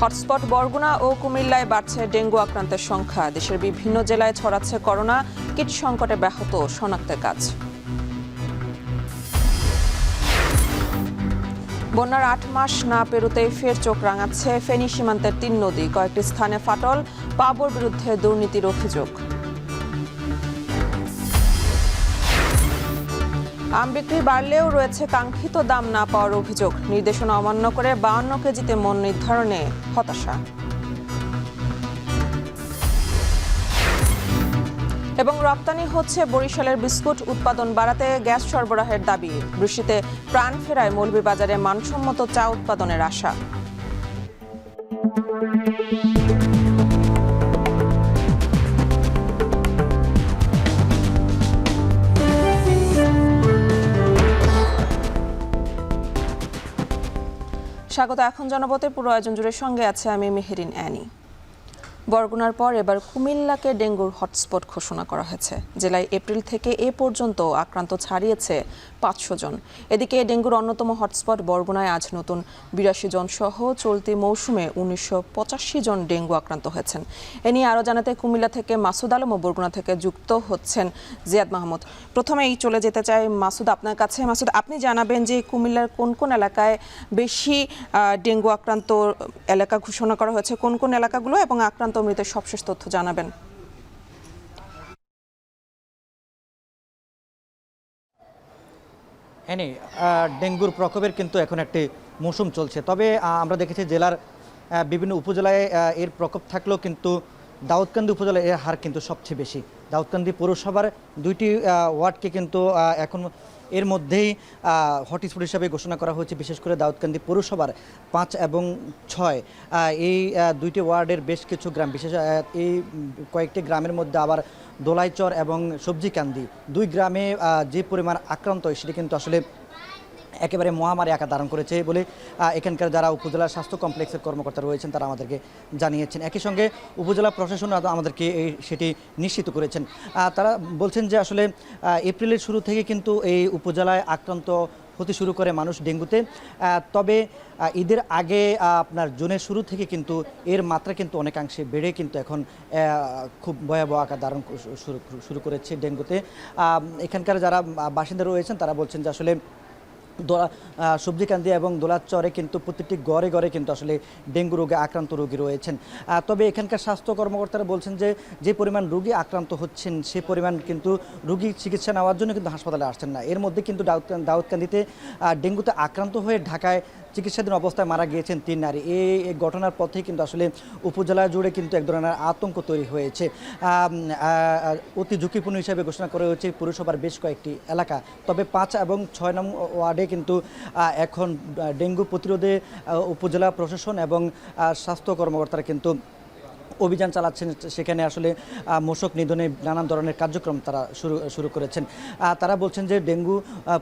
Hotspot Barguna ও কুমিল্লায় বাড়ছে dengue আক্রান্তের সংখ্যা। দেশের বিভিন্ন জেলায় ছড়াচ্ছে করোনা, কিট সংকটে ব্যাহত শনাক্তের কাজ। বন্যার ৮ মাস না পেরোতেই ফের চোখ রাঙাচ্ছে ফেনী সীমান্তের ৩ নদী। কয়েকটি স্থানে ফাটল, পাবোর বিরুদ্ধে দুর্নীতির অভিযোগ। আম বিক্রি বাড়লেও রয়েছে কাঙ্ক্ষিত দাম না পাওয়ার অভিযোগ। নির্দেশনা অমান্য করে ৫২ কেজিতে মন নির্ধারণে হতাশা। এবং রপ্তানি হচ্ছে বরিশালের বিস্কুট, উৎপাদন বাড়াতে গ্যাস সরবরাহের দাবি। বৃষ্টিতে প্রাণ ফেরায় মৌলভীবাজারে মানসম্মত চা উৎপাদনের আশা। স্বাগত। এখন জনপথের পুরো আয়োজন জুড়ে সঙ্গে আছে আমি মেহেরিন অ্যানি। বরগুনার পর এবার কুমিল্লাকে ডেঙ্গুর হটস্পট ঘোষণা করা হয়েছে। জেলায় এপ্রিল থেকে এ পর্যন্ত আক্রান্ত ছাড়িয়েছে ৫০০ জন। এদিকে ডেঙ্গুর অন্যতম হটস্পট বরগুনায় আজ নতুন ৮২ জন সহ চলতি মৌসুমে ১৯৮৫ জন ডেঙ্গু আক্রান্ত হয়েছেন। এ নিয়ে আরও জানাতে কুমিল্লা থেকে মাসুদ আলম ও বরগুনা থেকে যুক্ত হচ্ছেন জিয়াদ মাহমুদ। প্রথমেই চলে যেতে চাই মাসুদ আপনার কাছে। মাসুদ, আপনি জানাবেন যে কুমিল্লার কোন কোন এলাকায় বেশি ডেঙ্গু আক্রান্ত এলাকা ঘোষণা করা হয়েছে, কোন কোন এলাকাগুলো, এবং আক্রান্ত মৃতের সবশেষ তথ্য জানাবেন। ডেঙ্গুর প্রকোপের কিন্তু এখন একটি মৌসুম চলছে। তবে আমরা দেখেছি জেলার বিভিন্ন উপজেলায় এর প্রকোপ থাকলেও কিন্তু দাউদকান্দি উপজেলায় এর হার কিন্তু সবচেয়ে বেশি। দাউদকান্দি পৌরসভার ২টি ওয়ার্ডকে কিন্তু এখন এর মধ্যেই হটস্পট হিসাবে ঘোষণা করা হয়েছে। বিশেষ করে দাউদকান্দি পৌরসভার ৫ এবং ৬ এই ২টি ওয়ার্ডের বেশ কিছু গ্রাম, বিশেষ এই কয়েকটি গ্রামের মধ্যে আবার দোলাইচর এবং সবজিকান্দি ২ গ্রামে যে পরিমাণ আক্রান্ত হয় সেটি কিন্তু আসলে একেবারে মহামারী আকার ধারণ করেছে বলে এখানকার যারা উপজেলা স্বাস্থ্য কমপ্লেক্সের কর্মকর্তা রয়েছেন তারা আমাদেরকে জানিয়েছেন। একই সঙ্গে উপজেলা প্রশাসন আমাদেরকে সেটি নিশ্চিত করেছেন। তারা বলছেন যে আসলে এপ্রিলের শুরু থেকে কিন্তু এই উপজেলায় আক্রান্ত হতে শুরু করে মানুষ ডেঙ্গুতে। তবে ঈদের আগে আপনার জুনের শুরু থেকে কিন্তু এর মাত্রা কিন্তু অনেকাংশে বেড়ে কিন্তু এখন খুব ভয়াবহ আকার ধারণ শুরু করেছে ডেঙ্গুতে। এখানকার যারা বাসিন্দা রয়েছেন তারা বলছেন যে আসলে সবজিকান্দি এবং দোলাচরে কিন্তু প্রতিটি ঘরে ঘরে কিন্তু আসলে ডেঙ্গু রোগে আক্রান্ত রোগী রয়েছেন। তবে এখানকার স্বাস্থ্য কর্মকর্তারা বলছেন যে পরিমাণ রোগী আক্রান্ত হচ্ছেন সে পরিমাণ কিন্তু রোগী চিকিৎসা নেওয়ার জন্য কিন্তু হাসপাতালে আসছেন না। এর মধ্যে কিন্তু দাউদকান্দিতে ডেঙ্গুতে আক্রান্ত হয়ে ঢাকায় চিকিৎসাধীন অবস্থায় মারা গিয়েছেন ৩ নারী। এই ঘটনার পথে কিন্তু আসলে উপজেলা জুড়ে কিন্তু এক ধরনের আতঙ্ক তৈরি হয়েছে। অতি ঝুঁকিপূর্ণ হিসাবে ঘোষণা করা হয়েছে পৌরসভার বেশ কয়েকটি এলাকা। তবে ৫ এবং ৬ নং ওয়ার্ডে কিন্তু এখন ডেঙ্গু প্রতিরোধে উপজেলা প্রশাসন এবং স্বাস্থ্য কর্মকর্তারা কিন্তু অভিযান চালাচ্ছেন। সেখানে আসলে মশক নিধনে নানান ধরনের কার্যক্রম তারা শুরু করেছেন। তারা বলছেন যে ডেঙ্গু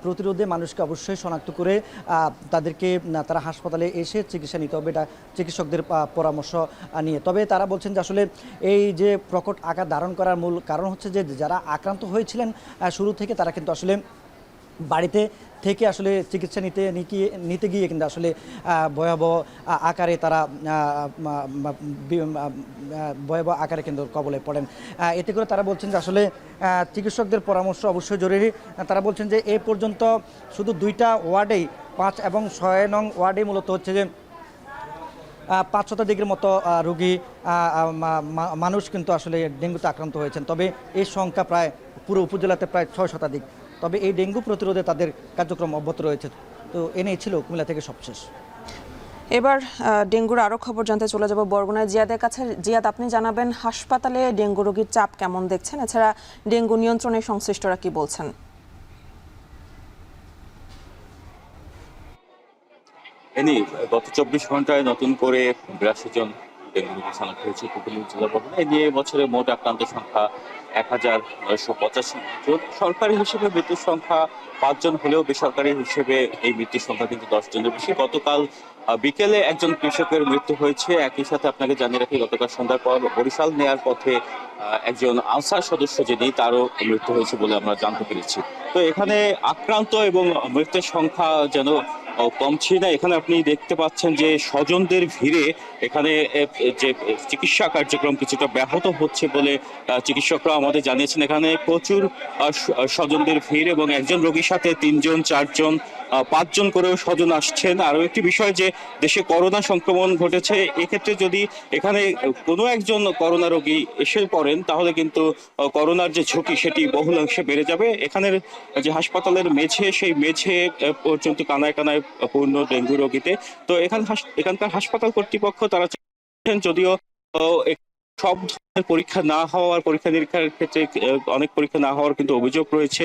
প্রতিরোধে মানুষকে অবশ্যই শনাক্ত করে তারা হাসপাতালে এসে চিকিৎসা নিতে হবে, এটা চিকিৎসকদের পরামর্শ নিয়ে। তবে তারা বলছেন যে আসলে এই যে প্রকট আকার ধারণ করার মূল কারণ হচ্ছে যে যারা আক্রান্ত হয়েছিলেন শুরু থেকে তারা কিন্তু আসলে বাড়িতে থেকে আসলে চিকিৎসা নিতে গিয়ে কিন্তু আসলে ভয়াবহ আকারে তারা ভয়াবহ আকারে কিন্তু কবলে পড়েন। এতে করে তারা বলছেন যে আসলে চিকিৎসকদের পরামর্শ অবশ্যই জরুরি। তারা বলছেন যে এ পর্যন্ত শুধু 2টা ওয়ার্ডেই ৫ এবং ৬ নং ওয়ার্ডেই মূলত হচ্ছে যে ৫ শতাধিকের মতো রোগী মানুষ কিন্তু আসলে ডেঙ্গুতে আক্রান্ত হয়েছেন। তবে এই সংখ্যা প্রায় পুরো উপজেলাতে প্রায় ৬ শতাধিক। তবে এই ডেঙ্গু প্রতিরোধে তাদের কার্যক্রম অব্যাহত রয়েছে। তো এনেই ছিল কুমিল্লা থেকে সবশেষ। এবার ডেঙ্গুর আরও খবর জানতে চলে যাব বরগুনায় জিয়াদের কাছে। জিয়াদ, আপনি জানাবেন হাসপাতালে ডেঙ্গু রোগীর চাপ কেমন দেখছেন, এছাড়া ডেঙ্গু নিয়ন্ত্রণে সংশ্লিষ্টরা কি বলছেন? গত ২৪ ঘন্টায় নতুন করে ৮২ জন ডেঙ্গু রোগী শনাক্ত হয়েছে জেলা বরগুনায়। এ নিয়ে বছরে মোট আক্রান্ত সংখ্যা ১,৯৮৫ জন। সরকারি হিসেবে মৃত্যুর সংখ্যা ৫ জন হলেও বেসরকারি হিসেবে এই মৃত্যুর সংখ্যা কিন্তু ১০ জনের বেশি। গতকাল বিকেলে একজন কৃষকের মৃত্যু হয়েছে। একই সাথে আপনাকে জানিয়ে রাখি, গতকাল সন্ধ্যার পর বরিশাল নেয়ার পথে একজন আনসার সদস্য যিনি, তারও মৃত্যু হয়েছে বলে আমরা জানতে পেরেছি। তো এখানে আক্রান্ত এবং মৃত্যুর সংখ্যা যেন কমছে না। এখানে আপনি দেখতে পাচ্ছেন যে স্বজনদের ভিড়ে এখানে যে চিকিৎসা কার্যক্রম কিছুটা ব্যাহত হচ্ছে বলে চিকিৎসকরা আমাদের জানিয়েছেন। এখানে প্রচুর স্বজনদের ভিড় এবং একজন রোগীর সাথে 3জন 4জন 5জন করেও স্বজন আসছেন। আরও একটি বিষয় যে দেশে করোনা সংক্রমণ ঘটেছে, এক্ষেত্রে যদি এখানে কোনো একজন করোনা রোগী এসে পড়েন তাহলে কিন্তু করোনার যে ঝুঁকি সেটি বহুলাংশে বেড়ে যাবে। এখানের যে হাসপাতালের মেঝে, সেই মেঝে পর্যন্ত কানায় কানায় পূর্ণ ডেঙ্গু রোগীতে। তো এখানকার হাসপাতাল কর্তৃপক্ষ তারা চাচ্ছেন, যদিও সব ধরনের পরীক্ষা না হওয়ার, পরীক্ষা নিরীক্ষার ক্ষেত্রে অনেক পরীক্ষা না হওয়ার কিন্তু অভিযোগ রয়েছে।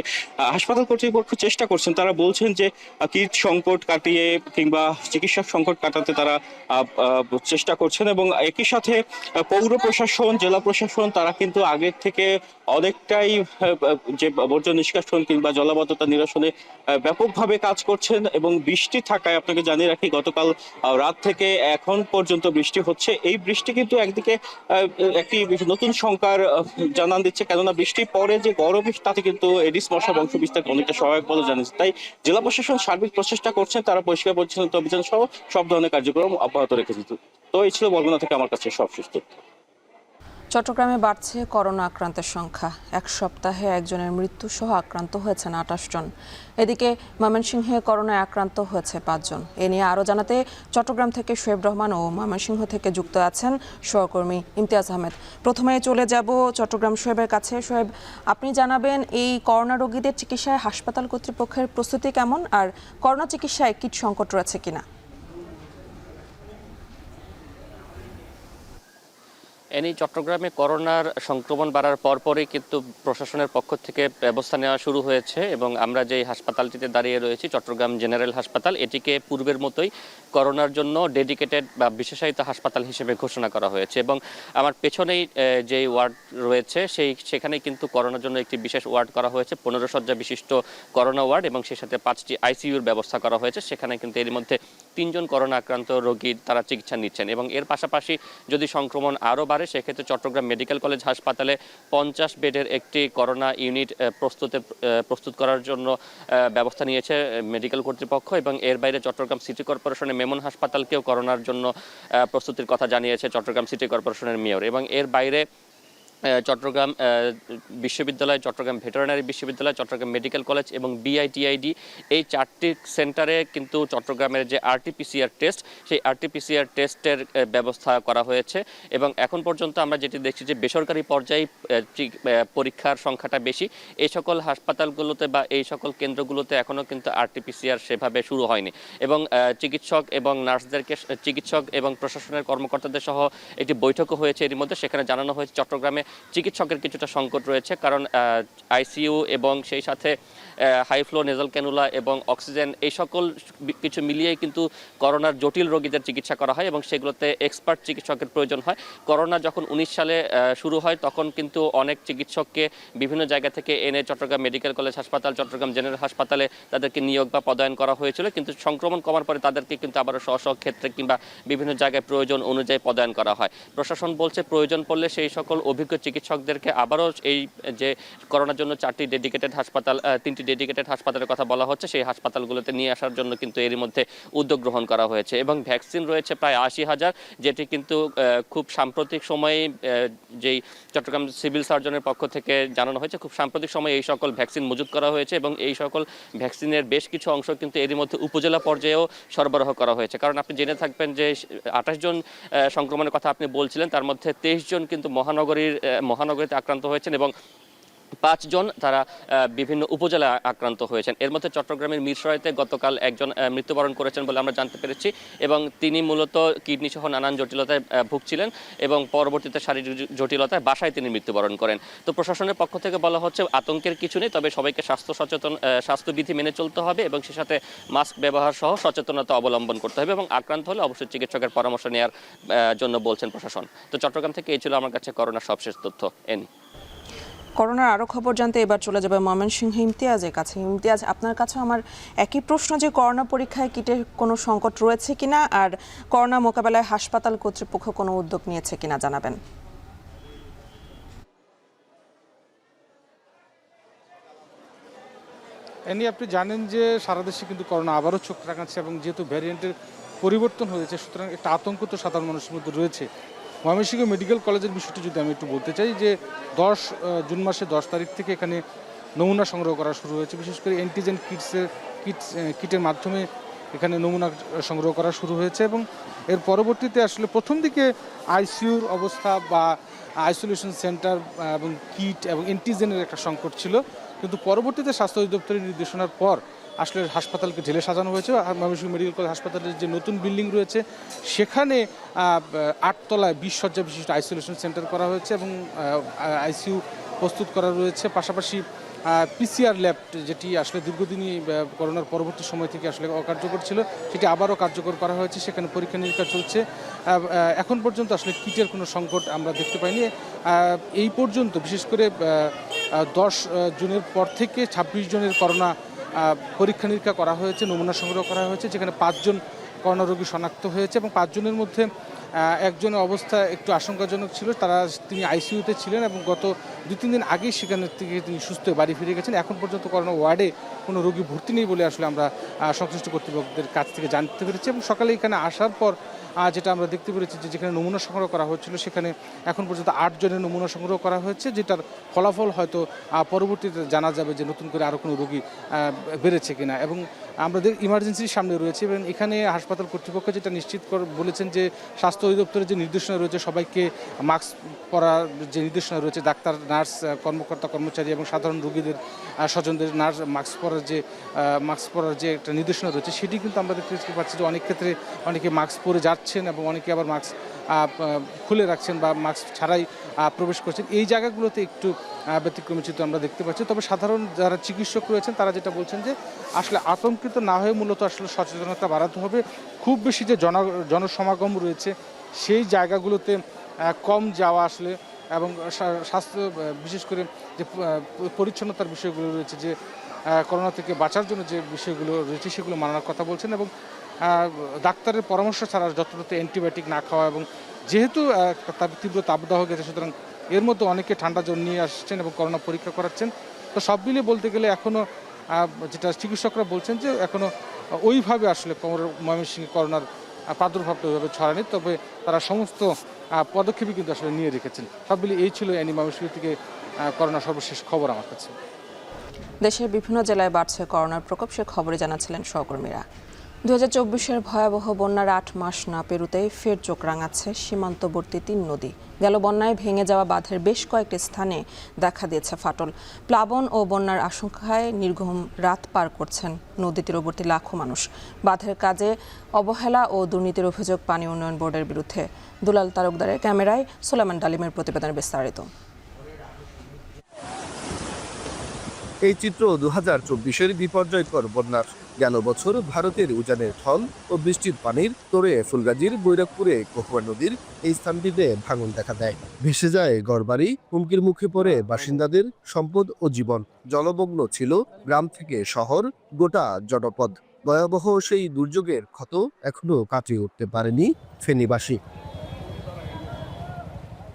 হাসপাতাল কর্তৃপক্ষ চেষ্টা করছেন, তারা বলছেন যে কিট সংকট কাটিয়ে কিংবা চিকিৎসক সংকট কাটাতে তারা চেষ্টা করছেন। এবং একই সাথে পৌর প্রশাসন, জেলা প্রশাসন তারা কিন্তু আগের থেকে অনেকটাই যে বর্জ্য নিষ্কাশন কিংবা জলাবদ্ধতা নিরসনে ব্যাপকভাবে কাজ করছেন। এবং বৃষ্টি থাকায় আপনাকে জানিয়ে রাখি, গতকাল রাত থেকে এখন পর্যন্ত বৃষ্টি হচ্ছে। এই বৃষ্টি কিন্তু একদিকে একটি নতুন শঙ্কার জানান দিচ্ছে, কেননা বৃষ্টির পরে যে গরম তাতে কিন্তু এডিস মশা বংশ বিস্তার অনেকটা সহায়ক বলে জানিয়েছে। তাই জেলা প্রশাসন সার্বিক প্রচেষ্টা করছেন, তারা পরিষ্কার পরিচ্ছন্নতা অভিযান সহ সব ধরনের কার্যক্রম অব্যাহত রেখেছে। তো এই ছিল বরগুনা থেকে আমার কাছে সব সুস্থ। চট্টগ্রামে বাড়ছে করোনা আক্রান্তের সংখ্যা। এক সপ্তাহে একজনের মৃত্যু সহ আক্রান্ত হয়েছেন 28 জন। এদিকে ময়মনসিংহে করোনায় আক্রান্ত হয়েছে 5 জন। এ নিয়ে আরও জানাতে চট্টগ্রাম থেকে শোয়েব রহমান ও ময়মনসিংহ থেকে যুক্ত আছেন সহকর্মী ইমতিয়াজ আহমেদ। প্রথমে চলে যাব চট্টগ্রাম শোয়েবের কাছে। শোয়েব, আপনি জানাবেন এই করোনা রোগীদের চিকিৎসায় হাসপাতাল কর্তৃপক্ষের প্রস্তুতি কেমন, আর করোনা চিকিৎসায় কিট সংকট রয়েছে কিনা? চট্টগ্রামে করোনার সংক্রমণ বাড়ার পরপরই কিন্তু প্রশাসনের পক্ষ থেকে ব্যবস্থা নেওয়া শুরু হয়েছে এবং আমরা যে হাসপাতালটিতে দাঁড়িয়ে রয়েছি, চট্টগ্রাম জেনারেল হাসপাতাল, এটিকে পূর্বের মতোই করোনার জন্য ডেডিকেটেড বা বিশেষায়িত হাসপাতাল হিসেবে ঘোষণা করা হয়েছে। এবং আমার পেছনেই যে ওয়ার্ড রয়েছে সেখানে কিন্তু করোনার জন্য একটি বিশেষ ওয়ার্ড করা হয়েছে, 15 শয্যা বিশিষ্ট করোনা ওয়ার্ড, এবং সেই সাথে 5টি আইসিইউর ব্যবস্থা করা হয়েছে। সেখানে কিন্তু এর মধ্যে 3 জন করোনা আক্রান্ত রোগী তারা চিকিৎসা নিচ্ছেন। এবং এর পাশাপাশি যদি সংক্রমণ আরও বাড়ে, সেক্ষেত্রে চট্টগ্রাম মেডিকেল কলেজ হাসপাতালে 50 বেডের একটি করোনা ইউনিট প্রস্তুত করার জন্য ব্যবস্থা নিয়েছে মেডিকেল কর্তৃপক্ষ। এবং এর বাইরে চট্টগ্রাম সিটি কর্পোরেশনের মেমন হাসপাতালকেও করোনার জন্য প্রস্তুতির কথা জানিয়েছে চট্টগ্রাম সিটি কর্পোরেশনের মেয়র। এবং এর বাইরে চট্টগ্রাম বিশ্ববিদ্যালয়, চট্টগ্রাম ভেটেরিনারি বিশ্ববিদ্যালয়, চট্টগ্রাম মেডিকেল কলেজ এবং বিআইটিআইডি, এই 4টি সেন্টারে কিন্তু চট্টগ্রামের যে আরটিপিসিআর টেস্ট, সেই আরটিপিসিআর টেস্টের ব্যবস্থা করা হয়েছে। এবং এখন পর্যন্ত আমরা যেটি দেখছি যে বেসরকারি পর্যায়ে পরীক্ষার সংখ্যাটা বেশি। এই সকল হাসপাতালগুলোতে বা এই সকল কেন্দ্রগুলোতে এখনও কিন্তু আরটিপিসিআর সেভাবে শুরু হয়নি। এবং চিকিৎসক এবং নার্সদেরকে, চিকিৎসক এবং প্রশাসনের কর্মকর্তাদের সহ একটি বৈঠকও হয়েছে এর মধ্যে। সেখানে জানানো হয়েছে চট্টগ্রামে চিকিৎসকের কিছুটা সংকট রয়েছে, কারণ আইসিইউ এবং সেই সাথে হাই ফ্লো নেজাল ক্যানুলা এবং অক্সিজেন, এই সকল কিছু মিলিয়েই কিন্তু করোনার জটিল রোগীদের চিকিৎসা করা হয় এবং সেগুলোতে এক্সপার্ট চিকিৎসকের প্রয়োজন হয়। করোনা যখন 19 সালে শুরু হয় তখন কিন্তু অনেক চিকিৎসককে বিভিন্ন জায়গা থেকে এনে চট্টগ্রাম মেডিকেল কলেজ হাসপাতাল, চট্টগ্রাম জেনারেল হাসপাতালে তাদেরকে নিয়োগ বা পদায়ন করা হয়েছিল। কিন্তু সংক্রমণ কমার পরে তাদেরকে কিন্তু আবারও স্ব ক্ষেত্রে কিংবা বিভিন্ন জায়গায় প্রয়োজন অনুযায়ী পদায়ন করা হয়। প্রশাসন বলছে প্রয়োজন পড়লে সেই সকল অভিজ্ঞ চিকিৎসকদেরকে আবারও এই যে করোনার জন্য 3টি ডেডিকেটেড হাসপাতালের কথা বলা হচ্ছে, সেই হাসপাতালগুলোতে নিয়ে আসার জন্য কিন্তু এরই মধ্যে উদ্যোগ গ্রহণ করা হয়েছে। এবং ভ্যাকসিন রয়েছে প্রায় 80,000, যেটি কিন্তু খুব সাম্প্রতিক সময়ে যেই চট্টগ্রাম সিভিল সার্জনের পক্ষ থেকে জানানো হয়েছে, খুব সাম্প্রতিক সময়ে এই সকল ভ্যাকসিন মজুত করা হয়েছে এবং এই সকল ভ্যাকসিনের বেশ কিছু অংশ কিন্তু এরই মধ্যে উপজেলা পর্যায়েও সরবরাহ করা হয়েছে। কারণ আপনি জেনে থাকবেন যে 28 জন সংক্রমণের কথা আপনি বলছিলেন, তার মধ্যে 23 জন কিন্তু মহানগরীতে আক্রান্ত হয়েছেন এবং 5 জন তারা বিভিন্ন উপজেলায় আক্রান্ত হয়েছেন। এর মধ্যে চট্টগ্রামের মিরসরাইতে গতকাল একজন মৃত্যুবরণ করেছেন বলে আমরা জানতে পেরেছি এবং তিনি মূলত কিডনি সহ নানান জটিলতায় ভুগছিলেন এবং পরবর্তীতে শারীরিক জটিলতায় বাসায় তিনি মৃত্যুবরণ করেন। তো প্রশাসনের পক্ষ থেকে বলা হচ্ছে আতঙ্কের কিছু নেই, তবে সবাইকে স্বাস্থ্যবিধি মেনে চলতে হবে এবং সে সাথে মাস্ক ব্যবহার সহ সচেতনতা অবলম্বন করতে হবে এবং আক্রান্ত হলে অবশ্যই চিকিৎসকের পরামর্শ নেওয়ার জন্য বলছেন প্রশাসন। তো চট্টগ্রাম থেকে এই ছিল আমার কাছে করোনার সবশেষ তথ্য। করোনার আরও খবর জানতে এবার চলে যাবে ময়মনসিংহ ইমতিয়াজের কাছে। ইমতিয়াজ, আপনার কাছে আমার একই প্রশ্ন যে করোনা পরীক্ষায় কিটের কোনো সংকট রয়েছে কিনা আর করোনা মোকাবেলায় হাসপাতাল কর্তৃপক্ষ কোনো উদ্যোগ নিয়েছে কিনা জানাবেন। এনি আপনি জানেন যে সারা দেশে কিন্তু করোনা আবারও চোখ রাখাচ্ছে এবং যেহেতু ভ্যারিয়েন্টের পরিবর্তন হয়েছে সুতরাং একটা আতঙ্ক তো সাধারণ মানুষের মধ্যে রয়েছে। ময়মনসিংহ মেডিকেল কলেজের বিষয়টি যদি আমি একটু বলতে চাই যে জুন মাসে 10 তারিখ থেকে এখানে নমুনা সংগ্রহ করা শুরু হয়েছে, বিশেষ করে অ্যান্টিজেন কিটের মাধ্যমে এখানে নমুনা সংগ্রহ করা শুরু হয়েছে এবং এর পরবর্তীতে আসলে প্রথম দিকে আইসিইউর অবস্থা বা আইসোলেশন সেন্টার এবং কিট এবং অ্যান্টিজেনের একটা সংকট ছিল, কিন্তু পরবর্তীতে স্বাস্থ্য অধিদপ্তরের নির্দেশনার পর আসলে হাসপাতালকে ঢেলে সাজানো হয়েছে। ময়মনসিংহ মেডিকেল কলেজ হাসপাতালের যে নতুন বিল্ডিং রয়েছে সেখানে 8 তলায় 20 শয্যা বিশিষ্ট আইসোলেশন সেন্টার করা হয়েছে এবং আইসিইউ প্রস্তুত করা রয়েছে। পাশাপাশি পিসিআর ল্যাব যেটি আসলে দীর্ঘদিনই করোনার পরবর্তী সময় থেকে আসলে অকার্যকর ছিল সেটি আবারও কার্যকর করা হয়েছে, সেখানে পরীক্ষা নিরীক্ষা চলছে। এখন পর্যন্ত আসলে কিটের কোনো সংকট আমরা দেখতে পাইনি। এই পর্যন্ত বিশেষ করে 10 জুনের পর থেকে 26 জনের করোনা পরীক্ষা নিরীক্ষা করা হয়েছে, নমুনা সংগ্রহ করা হয়েছে, যেখানে 5 জন করোনা রোগী শনাক্ত হয়েছে এবং 5 জনের মধ্যে একজনের অবস্থা একটু আশঙ্কাজনক ছিল, তিনি আইসিইউতে ছিলেন এবং গত 2-3 দিন আগেই সেখানে থেকে তিনি সুস্থ বাড়ি ফিরে গেছেন। এখন পর্যন্ত করোনা ওয়ার্ডে কোনো রোগী ভর্তি নেই বলে আসলে আমরা সংশ্লিষ্ট কর্তৃপক্ষদের কাছ থেকে জানতে পেরেছি এবং সকালে এখানে আসার পর যেটা আমরা দেখতে পেরেছি যে যেখানে নমুনা সংগ্রহ করা হচ্ছিল সেখানে এখন পর্যন্ত 8 জনের নমুনা সংগ্রহ করা হয়েছে, যেটার ফলাফল হয়তো পরবর্তীতে জানা যাবে যে নতুন করে আরও কোনো রোগী বেড়েছে কিনা। এবং আমাদের ইমার্জেন্সির সামনে রয়েছে এবং এখানে হাসপাতাল কর্তৃপক্ষ যেটা নিশ্চিত বলেছেন যে স্বাস্থ্য অধিদপ্তরের যে নির্দেশনা রয়েছে সবাইকে মাস্ক পরার যে নির্দেশনা রয়েছে, ডাক্তার, নার্স, কর্মকর্তা, কর্মচারী এবং সাধারণ রোগীদের স্বজনদের মাস্ক পরার যে একটা নির্দেশনা রয়েছে সেটি কিন্তু আমরা দেখতে পাচ্ছি যে অনেক ক্ষেত্রে অনেকে মাস্ক পরে যাচ্ছেন এবং অনেকে আবার মাস্ক খুলে রাখছেন বা মাস্ক ছাড়াই প্রবেশ করছেন। এই জায়গাগুলোতে একটু ব্যতিক্রমী চিত্র আমরা দেখতে পাচ্ছি। তবে সাধারণ যারা চিকিৎসক রয়েছেন তারা যেটা বলছেন যে আসলে আতঙ্কিত না হয়ে মূলত আসলে সচেতনতা বাড়াতে হবে। খুব বেশি যে জনসমাগম রয়েছে সেই জায়গাগুলোতে কম যাওয়া আসলে এবং স্বাস্থ্য বিশেষ করে যে পরিচ্ছন্নতার বিষয়গুলো রয়েছে, যে করোনা থেকে বাঁচার জন্য যে বিষয়গুলো রয়েছে সেগুলো মানার কথা বলছেন এবং ডাক্তারের পরামর্শ ছাড়া যথাযথ অ্যান্টিবায়োটিক না খাওয়া। এবং যেহেতু তীব্র তাপদাহ গেছে সুতরাং এর মধ্যে অনেকে ঠান্ডা জ্বর নিয়ে আসছেন এবং করোনা পরীক্ষা করাচ্ছেন। তো সব মিলিয়ে বলতে গেলে এখনও যেটা চিকিৎসকরা বলছেন যে এখনও ওইভাবে আসলে ময়মনসিংহে করোনার প্রাদুর্ভাবটা ওইভাবে ছড়ায়নি, তবে তারা সমস্ত পদক্ষেপই কিন্তু আসলে নিয়ে রেখেছেন। সব মিলিয়ে এই ছিল ময়মনসিংহ থেকে করোনা সর্বশেষ খবর আমার কাছে। দেশের বিভিন্ন জেলায় বাড়ছে করোনার প্রকোপ, সে খবরে জানাচ্ছিলেন সহকর্মীরা। 2024-এর ভয়াবহ বন্যার 8 মাস না পেরুতেই ফের চোখ রাঙাচ্ছে সীমান্তবর্তী 3 নদী। গেল বন্যায় ভেঙে যাওয়া বাঁধের বেশ কয়েকটি স্থানে দেখা দিয়েছে ফাটল। প্লাবন ও বন্যার আশঙ্কায় নির্ঘুম রাত পার করছেন নদী তীরবর্তী লাখো মানুষ। বাঁধের কাজে অবহেলা ও দুর্নীতির অভিযোগ পানি উন্নয়ন বোর্ডের বিরুদ্ধে। দুলাল তালুকদারের ক্যামেরায় সুলেমান ডালিমের প্রতিবেদনে বিস্তারিত। এই চিত্র 2024-এর বিপর্যয়কর বন্যার। গেল বছর ভারতের উজানের ঢল ও বৃষ্টির পানির তোড়ে ফুলগাজীর বৈরাগপুরে কহুয়া নদীর এই স্থানটিতে ভাঙন দেখা দেয়। ভেসে যায় ঘরবাড়ি, হুমকির মুখে পড়ে বাসিন্দাদের সম্পদ ও জীবন। জলমগ্ন ছিল গ্রাম থেকে শহর, গোটা জনপদ। ভয়াবহ সেই দুর্যোগের ক্ষত এখনো কাটিয়ে উঠতে পারেনি ফেনীবাসী।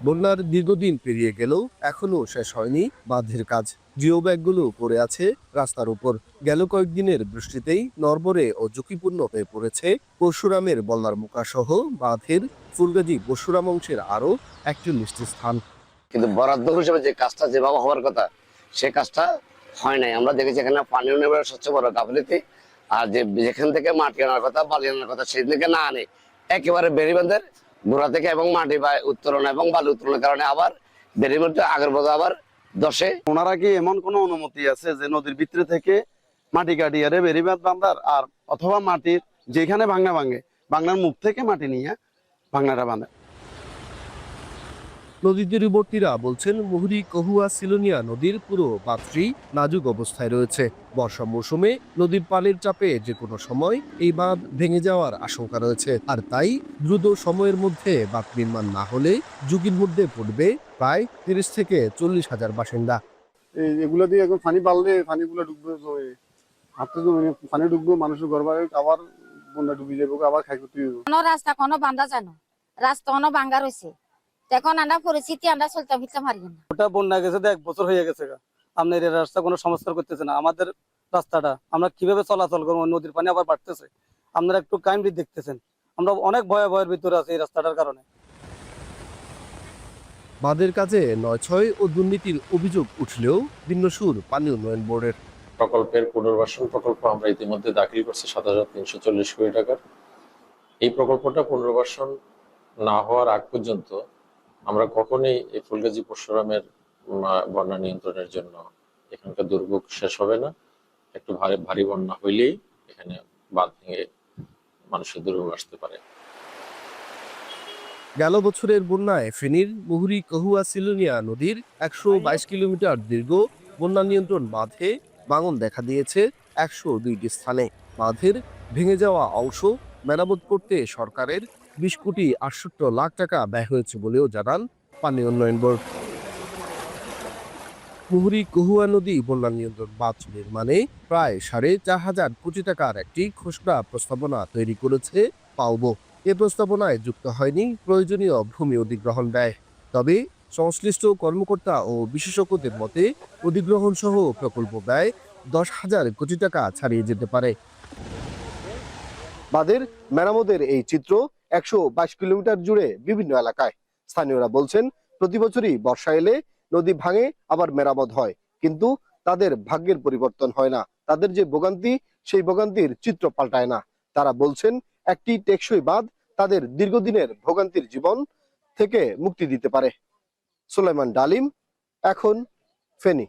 বন্যার দীর্ঘদিন পেরিয়ে গেলেও এখনো শেষ হয়নি বাঁধের কাজ। জিও ব্যাগগুলো পড়ে আছে রাস্তার উপর। গেল কয়েকদিনের বৃষ্টিতেই নড়বড়ে ও ঝুঁকিপূর্ণ হয়ে পড়েছে পরশুরামের বল্লার মুখা সহ বাঁধের ফুলগাজী পরশুরাম অংশের আরো 41টি স্থান। কিন্তু বরাদ্দ হিসেবে যে কাজটা যেভাবে হওয়ার কথা সে কাজটা হয় নাই। আমরা দেখেছি এখানে পানি উন্নয়নের সবচেয়ে বড় গাফিলতি। আর যেখান থেকে মাটি আনার কথা, বালি আনার কথা সেই দিকে না আনে একেবারে বেড়িবাঁধের গোড়া থেকে এবং মাটি বা উত্তোলন এবং বালি উত্তোলনের কারণে আবার বেড়ির মধ্যে আগের বছর আবার 10-এ। ওনারা কি এমন কোন অনুমতি আছে যে নদীর ভিতরে থেকে মাটি কাটিয়ে বেড়িবাঁধ বাঁধার, আর অথবা মাটির যেখানে বাংলার মুখ থেকে মাটি নিয়ে বাংলাটা বাঁধে? নদী তীরবর্তীরা বলছেন মুহুরী কহুয়া সিলোনিয়া নদীর পুরো বাঁধটি নাজুক অবস্থায় রয়েছে। বর্ষা মৌসুমে নদীর পানির চাপে যে কোনো সময় এই বাঁধ ভেঙে যাওয়ার আশঙ্কা রয়েছে। আর তাই দ্রুত সময়ের মধ্যে বাঁধ নির্মাণ না হলে ঝুঁকির মধ্যে পড়বে প্রায় 30 থেকে 40 হাজার বাসিন্দা। এগুলো দিয়ে এখন পানি বাড়লে পানিগুলো ডুববে, হাতে পানি ডুববে, মানুষের ঘর বাড়ি আবার বন্যা ডুবে যাবো, আবার খাই করতে যাবো। কোনো রাস্তা কোনো বান্ধা যায় না, রাস্তা কোনো ভাঙ্গা রয়েছে। এখন আমরা পরিস্থিতি আমরা চলতে ফিরতে পারি না। ওটা বন্যা গেছে 1 বছর হয়ে গেছে, আপনার এই রাস্তা কোনো সংস্কার করতেছে না। আমাদের রাস্তাটা, আমরা কিভাবে চলাচল করবো, নদীর পানি আবার বাড়তেছে, আপনারা একটু কাইন্ডলি দেখতেছেন, আমরা অনেক ভয়ের ভিতরে আছি এই রাস্তাটার কারণে। বাঁধের কাজে নয়-ছয় ও দুর্নীতির অভিযোগ উঠলেও ভিন্ন সুর পানি উন্নয়ন বোর্ডের। প্রকল্পের পুনর্বাসন প্রকল্প আমরা ইতিমধ্যে দাখিল করছি ৭,৩৪০ কোটি টাকার। এই প্রকল্পটা পুনর্বাসন না হওয়ার আগ পর্যন্ত আমরা কখনোই এই ফুলগাজী পরশুরামের বন্যা নিয়ন্ত্রণের জন্য এখানকার দুর্ভোগ শেষ হবে না। একটু ভারী বন্যা হইলেই এখানে বাঁধ ভেঙে মানুষের দুর্ভোগ আসতে পারে। গেল বছরের বন্যায় ফেনীর মুহুরী কহুয়া সিলোনিয়া নদীর ১২২ কিলোমিটার দীর্ঘ বন্যা নিয়ন্ত্রণ বাঁধে ভাঙন দেখা দিয়েছে ১০২টি স্থানে। বাঁধের ভেঙে যাওয়া অংশ মেরামত করতে সরকারের ২০ কোটি ৬৮ লাখ টাকা ব্যয় হয়েছে বলেও জানান পানি উন্নয়ন বোর্ড। মুহুরী কহুয়া নদী বন্যা নিয়ন্ত্রণ বাঁধ নির্মাণে প্রায় ৪,৫০০ কোটি টাকার একটি খসড়া প্রস্তাবনা তৈরি করেছে পাউবো। এ প্রস্তাবনায় যুক্ত হয়নি প্রয়োজনীয় ভূমি অধিগ্রহণ ব্যয়। তবে সংশ্লিষ্ট কর্মকর্তা ও বিশেষজ্ঞদের মতে অধিগ্রহণ সহ প্রকল্প ব্যয় ১০,০০০ কোটি টাকা ছাড়িয়ে যেতে পারে। বাঁধের মেরামতের এই চিত্র ১২২ কিলোমিটার জুড়ে বিভিন্ন এলাকায়। স্থানীয়রা বলছেন প্রতি বছরই বর্ষা এলে নদী ভাঙে আবার মেরামত হয়, কিন্তু তাদের ভাগ্যের পরিবর্তন হয় না। তাদের যে ভোগান্তি, সেই ভোগান্তির চিত্র পাল্টায় না। তারা বলছেন একটি টেকসই বাঁধ তাদের দীর্ঘদিনের ভোগান্তির জীবন থেকে মুক্তি দিতে পারে। সুলাইমান ডালিম, এখন ফেনী।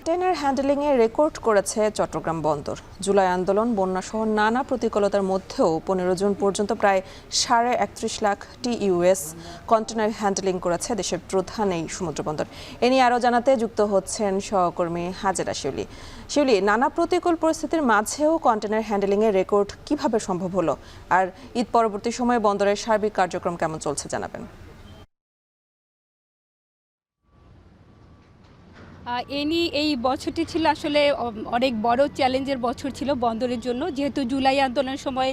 কন্টেইনার হ্যান্ডেলিংয়ে রেকর্ড করেছে চট্টগ্রাম বন্দর। জুলাই আন্দোলন, বন্যাসহ নানা প্রতিকূলতার মধ্যেও ১৫ জুন পর্যন্ত প্রায় ৩১.৫ লাখ TEUs কন্টেইনার হ্যান্ডেলিং করেছে দেশের প্রধান এই সমুদ্র বন্দর। এ নিয়ে আরও জানাতে যুক্ত হচ্ছেন সহকর্মী হাজেরা শিউলি। শিউলি, নানা প্রতিকূল পরিস্থিতির মাঝেও কন্টেইনার হ্যান্ডেলিংয়ের রেকর্ড কিভাবে সম্ভব হলো, আর ঈদ পরবর্তী সময়ে বন্দরের সার্বিক কার্যক্রম কেমন চলছে জানাবেন। এই বছরটি ছিল আসলে অনেক বড় চ্যালেঞ্জের বছর ছিল বন্দরের জন্য, যেহেতু জুলাই আন্দোলনের সময়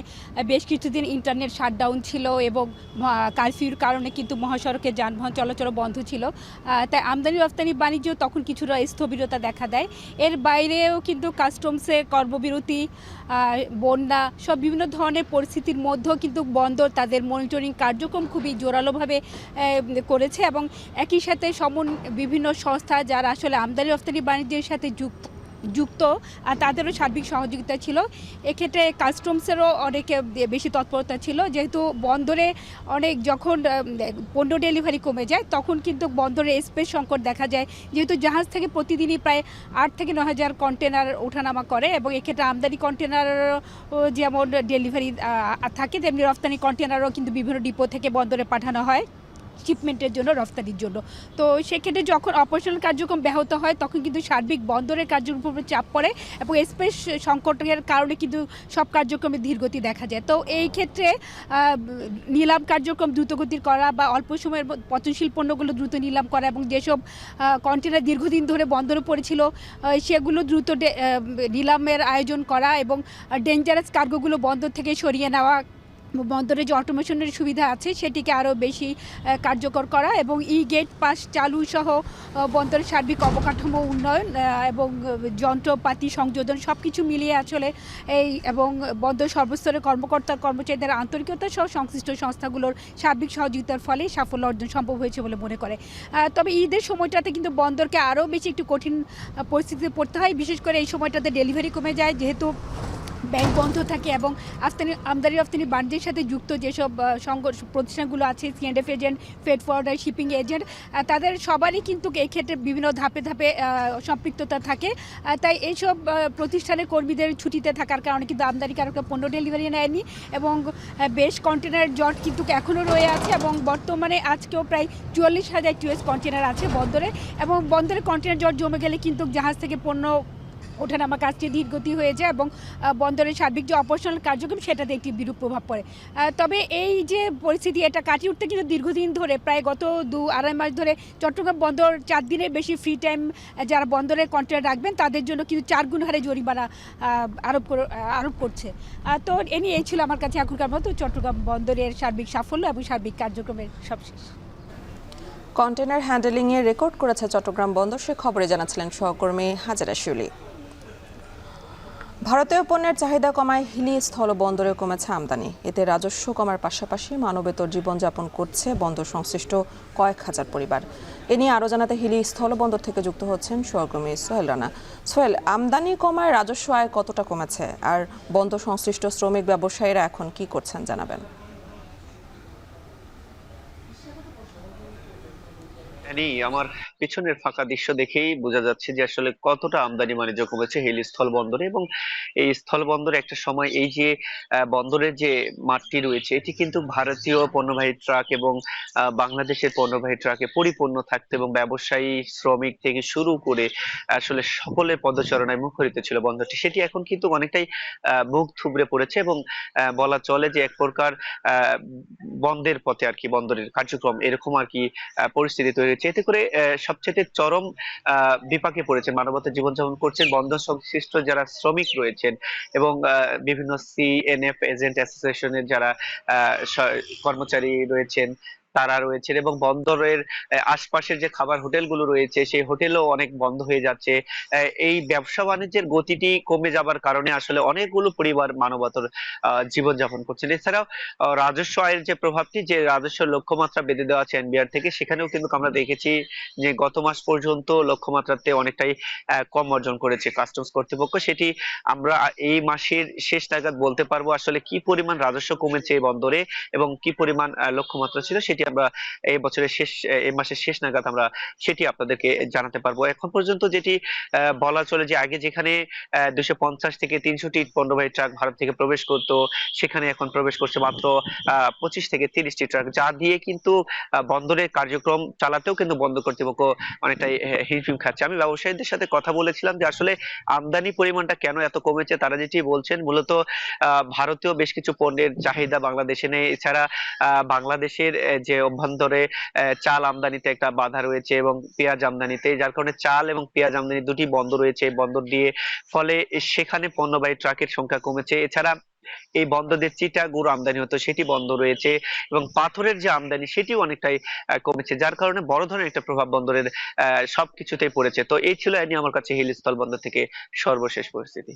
বেশ কিছুদিন ইন্টারনেট শাটডাউন ছিল এবং কারফিউর কারণে কিন্তু মহাসড়কে যানবাহন চলাচল বন্ধ ছিল। তাই আমদানি রপ্তানি বাণিজ্য তখন কিছুটা স্থবিরতা দেখা দেয়। এর বাইরেও কিন্তু কাস্টমসে কর্মবিরতি, বন্যা সব বিভিন্ন ধরনের পরিস্থিতির মধ্যেও কিন্তু বন্দর তাদের মনিটরিং কার্যক্রম খুবই জোরালোভাবে করেছে এবং একই সাথে বিভিন্ন সংস্থা যারা আসলে আমদানি রপ্তানি বাণিজ্যের সাথে যুক্ত তাদেরও সার্বিক সহযোগিতা ছিল। এক্ষেত্রে কাস্টমসেরও অনেক বেশি তৎপরতা ছিল, যেহেতু বন্দরে যখন পণ্য ডেলিভারি কমে যায় তখন কিন্তু বন্দরে স্পেস সংকট দেখা যায়, যেহেতু জাহাজ থেকে প্রতিদিনই প্রায় ৮ থেকে ৯ হাজার কন্টেনার ওঠানামা করে এবং এক্ষেত্রে আমদানি কন্টেনারও যেমন ডেলিভারি থাকে, তেমনি রপ্তানি কন্টেনারও কিন্তু বিভিন্ন ডিপো থেকে বন্দরে পাঠানো হয় শিপমেন্টের জন্য, রফতানির জন্য। তো সেক্ষেত্রে যখন অপারেশনাল কার্যক্রম ব্যাহত হয় তখন কিন্তু সার্বিক বন্দরের কার্যক্রমের উপর চাপ পড়ে এবং স্পেস সংকটের কারণে কিন্তু সব কার্যক্রমে ধীরগতি দেখা যায়। তো এই ক্ষেত্রে নিলাম কার্যক্রম দ্রুতগতির করা বা অল্প সময়ের পচনশীল পণ্যগুলো দ্রুত নিলাম করা এবং যেসব কন্টেনার দীর্ঘদিন ধরে বন্দরে পড়েছিল সেগুলো দ্রুত নিলামের আয়োজন করা এবং ডেঞ্জারাস কার্গোগুলো বন্দর থেকে সরিয়ে নেওয়া, বন্দরে যে অটোমেশনের সুবিধা আছে সেটিকে আরও বেশি কার্যকর করা এবং গেট পাস চালু সহ বন্দরের সার্বিক অবকাঠামো উন্নয়ন এবং যন্ত্রপাতি সংযোজন সব কিছু মিলিয়ে আসলে এবং বন্দর সর্বস্তরের কর্মচারীদের আন্তরিকতা সহ সংশ্লিষ্ট সংস্থাগুলোর সার্বিক সহযোগিতার ফলে সাফল্য অর্জন সম্ভব হয়েছে বলে মনে করে। তবে ঈদের সময়টাতে কিন্তু বন্দরকে আরও বেশি একটু কঠিন পরিস্থিতিতে পড়তে হয়, বিশেষ করে এই সময়টাতে ডেলিভারি কমে যায়, যেহেতু ব্যাংক বন্ধ থাকে এবং আমদানি রপ্তানি বাণিজ্যের সাথে যুক্ত যেসব প্রতিষ্ঠানগুলো আছে, C&F agent, freight forwarder, shipping agent, তাদের সবারই কিন্তু এই ক্ষেত্রে বিভিন্ন ধাপে ধাপে সম্পৃক্ততা থাকে। তাই এইসব প্রতিষ্ঠানের কর্মীদের ছুটিতে থাকার কারণে কিন্তু আমদানিকারকরা পণ্য ডেলিভারি নেয়নি এবং বেশ কন্টেনার জট কিন্তু এখনও রয়ে আছে এবং বর্তমানে আজকেও প্রায় ৪৪,০০০ TEUs কন্টেনার আছে বন্দরে এবং বন্দরে কন্টেনার জট জমে গেলে কিন্তু জাহাজ থেকে পণ্য ওঠানামা কাজটি ধীরগতি হয়ে যায় এবং বন্দরের সার্বিক যে অপারেশনাল কার্যক্রম সেটাতে একটি বিরূপ প্রভাব পড়ে। তবে এই যে পরিস্থিতি এটা কাটিয়ে উঠতে কিন্তু দীর্ঘদিন ধরে প্রায় গত ২-২.৫ মাস ধরে চট্টগ্রাম বন্দর ৪ দিনের বেশি ফ্রি টাইম যারা বন্দরে কন্টেনার রাখবেন তাদের জন্য কিন্তু ৪ গুণ হারে জরিমানা আরোপ করছে। তো এ নিয়ে এই ছিল আমার কাছে এখনকার মতো চট্টগ্রাম বন্দরের সার্বিক সাফল্য এবং সার্বিক কার্যক্রমের সবশেষ। কন্টেইনার হ্যান্ডেলিংয়ে রেকর্ড করেছে চট্টগ্রাম বন্দর, সে খবরে জানাচ্ছিলেন সহকর্মী হাজেরা শিউলি। ভারতীয় পণ্যের চাহিদা কমায় হিলি স্থলবন্দরে কমেছে আমদানি। এতে রাজস্ব কমার পাশাপাশি মানবেতর জীবনযাপন করছে বন্দর সংশ্লিষ্ট কয়েক হাজার পরিবার। এ নিয়ে আরও জানাতে হিলি স্থলবন্দর থেকে যুক্ত হচ্ছেন সহকর্মী সোহেল রানা। সোহেল, আমদানি কমায় রাজস্ব আয় কতটা কমেছে, আর বন্দর সংশ্লিষ্ট শ্রমিক ব্যবসায়ীরা এখন কি করছেন জানাবেন। আমার পিছনের ফাঁকা দৃশ্য দেখেই বোঝা যাচ্ছে যে আসলে কতটা আমদানি বাণিজ্য কমেছে হিল স্থল বন্দরে। এবং এই স্থল বন্দরে একটা সময় এই যে বন্দরের যে মাঠটি রয়েছে এটি কিন্তু ভারতীয় পণ্যবাহী ট্রাক এবং বাংলাদেশের পণ্যবাহী ট্রাকে পরিপূর্ণ থাকতো, এবং ব্যবসায়ী শ্রমিক থেকে শুরু করে আসলে সকলের পদচারণায় মুখরিত ছিল বন্দরটি। সেটি এখন কিন্তু অনেকটাই মুখ থুবড়ে পড়েছে, এবং বলা চলে যে এক প্রকার বন্ধের পথে আর কি, বন্দরের কার্যক্রম এরকম আর কি পরিস্থিতি তৈরি হয়েছে। এতে করে সবচেয়ে চরম বিপাকে পড়েছেন, মানবতার জীবনযাপন করছেন বন্দর সংশ্লিষ্ট যারা শ্রমিক রয়েছেন, এবং বিভিন্ন সিএনএফ এজেন্ট অ্যাসোসিয়েশনের যারা কর্মচারী রয়েছেন তারা রয়েছেন, এবং বন্দরের আশপাশের যে খাবার হোটেলগুলো রয়েছে সেই হোটেলও অনেক বন্ধ হয়ে যাচ্ছে। এই ব্যবসা বাণিজ্যের গতিটি কমে যাবার কারণে আসলে অনেকগুলো পরিবার মানবতার জীবনযাপন করছেন। এছাড়াও রাজস্ব আয়ের যে প্রভাবটি, যে রাজস্ব লক্ষ্যমাত্রা বেঁধে দেওয়া আছে এনবিআর থেকে, সেখানেও কিন্তু আমরা দেখেছি যে গত মাস পর্যন্ত লক্ষ্যমাত্রাতে অনেকটাই কম অর্জন করেছে কাস্টমস কর্তৃপক্ষ। সেটি আমরা এই মাসের শেষ নাগাদ বলতে পারবো আসলে কি পরিমাণ রাজস্ব কমেছে এই বন্দরে এবং কি পরিমাণ লক্ষ্যমাত্রা ছিল, সেটি আমরা এই বছরের এই মাসের শেষ নাগাদ আমরা সেটি আপনাদেরকে জানাতে পারবো। এখন পর্যন্ত যেটি বলা চলে যে আগে যেখানে 250 থেকে 300টি পণ্যবাহী ট্রাক ভারত থেকে প্রবেশ করতো, সেখানে এখন প্রবেশ করছে মাত্র 25 থেকে 30টি ট্রাক, যা দিয়ে কিন্তু বন্দরের কার্যক্রম চালাতেও কিন্তু বন্দর কর্তৃপক্ষ অনেকটাই হিমশিম খাচ্ছে। আমি ব্যবসায়ীদের সাথে কথা বলেছিলাম যে আসলে আমদানি পরিমাণটা কেন এত কমেছে। তারা যেটি বলছেন মূলত ভারতীয় বেশ কিছু পণ্যের চাহিদা বাংলাদেশে নেই। এছাড়া বাংলাদেশের যে অভ্যন্তরে চাল আমদানিতে একটা বাধা রয়েছে এবং পেঁয়াজ আমদানিতে, যার কারণে চাল এবং পেঁয়াজ আমদানি দুটি বন্ধ রয়েছে এই বন্দর দিয়ে, ফলে সেখানে পণ্যবাহী ট্রাকের সংখ্যা কমেছে। এছাড়া এই বন্দরের চিটা গুড় আমদানি হতো সেটি বন্ধ রয়েছে, এবং পাথরের যে আমদানি সেটিও অনেকটাই কমেছে, যার কারণে বড় ধরনের একটা প্রভাব বন্দরের সবকিছুতেই পড়েছে। তো এই ছিল আমার কাছে হিল স্থল বন্দর থেকে সর্বশেষ পরিস্থিতি।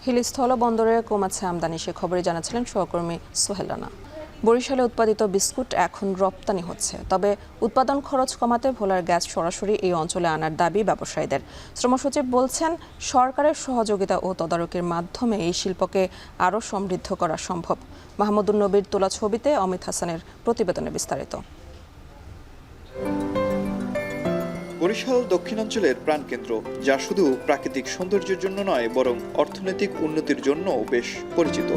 হিল স্থল বন্দরে কমেছে আমদানি, সে খবরে জানাচ্ছিলেন সহকর্মী সোহেল রানা। বরিশালে উৎপাদিত বিস্কুট এখন রপ্তানি হচ্ছে, তবে উৎপাদন খরচ কমাতে ভোলার গ্যাস সরাসরি এই অঞ্চলে আনার দাবি ব্যবসায়ীদের। শ্রমসচিব বলছেন সরকারের সহযোগিতা ও তদারকির মাধ্যমে এই শিল্পকে আরও সমৃদ্ধ করা সম্ভব। মাহমুদুন নবীর তোলা ছবিতে অমিত হাসানের প্রতিবেদনে বিস্তারিত। বরিশাল দক্ষিণাঞ্চলের প্রাণকেন্দ্র, যা শুধু প্রাকৃতিক সৌন্দর্যের জন্য নয় বরং অর্থনৈতিক উন্নতির জন্যও বেশ পরিচিত।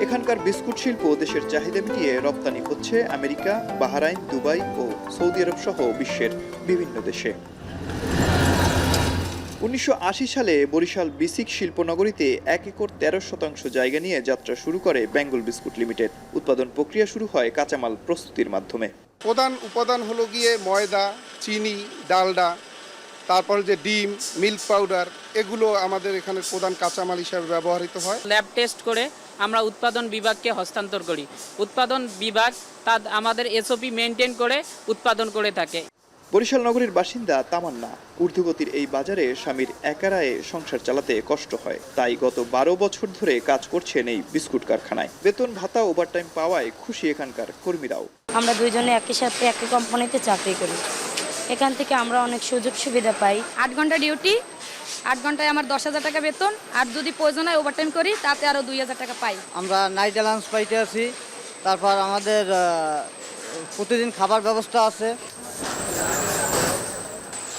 এখানকার বিস্কুট শিল্প দেশের চাহিদা মিটিয়ে রপ্তানি হচ্ছে আমেরিকা, বাহরাইন, দুবাই ও সৌদি আরব সহ বিশ্বের বিভিন্ন দেশে। 1980 সালে বরিশাল বিসিক শিল্পনগরীতে 1 একর 13% জায়গা নিয়ে যাত্রা শুরু করে বেঙ্গল বিস্কুট লিমিটেড। উৎপাদন প্রক্রিয়া শুরু হয় কাঁচামাল প্রস্তুতির মাধ্যমে। প্রধান উপাদান হলো গিয়ে ময়দা, চিনি, ডালডা, তারপর যে ডিম, মিল্ক পাউডার, এগুলো আমাদের এখানে প্রধান কাঁচামাল হিসাবে ব্যবহৃত হয়। ল্যাব টেস্ট করে আমরা উৎপাদন বিভাগকে হস্তান্তর করি। উৎপাদন বিভাগ তা আমাদের এসওপি মেনটেন করে উৎপাদন করে থাকে। বরিশাল নগরীর বাসিন্দা তামান্না। ঊর্ধ্বগতির এই বাজারে স্বামীর একারায়ে সংসার চালাতে কষ্ট হয়, তাই গত 12 বছর ধরে কাজ করছেন এই বিস্কুট কারখানায়। বেতন ভাতা ওভারটাইম পাওয়ায় খুশি এখানকার কর্মীরাও। আমরা দুইজনে একই সাথে একই কোম্পানিতে চাকরি করি, এখান থেকে আমরা অনেক সুযোগ সুবিধা পাই। 8 ঘন্টা ডিউটি, 8 ঘন্টায় আমার 10,000 টাকা বেতন, আর যদি প্রয়োজন হয় ওভারটাইম করি তাতে আরো 2,000 টাকা পাই। আমরা নাইট অ্যালাউন্স পাইতে আছি, তারপর আমাদের প্রতিদিন খাবার ব্যবস্থা আছে।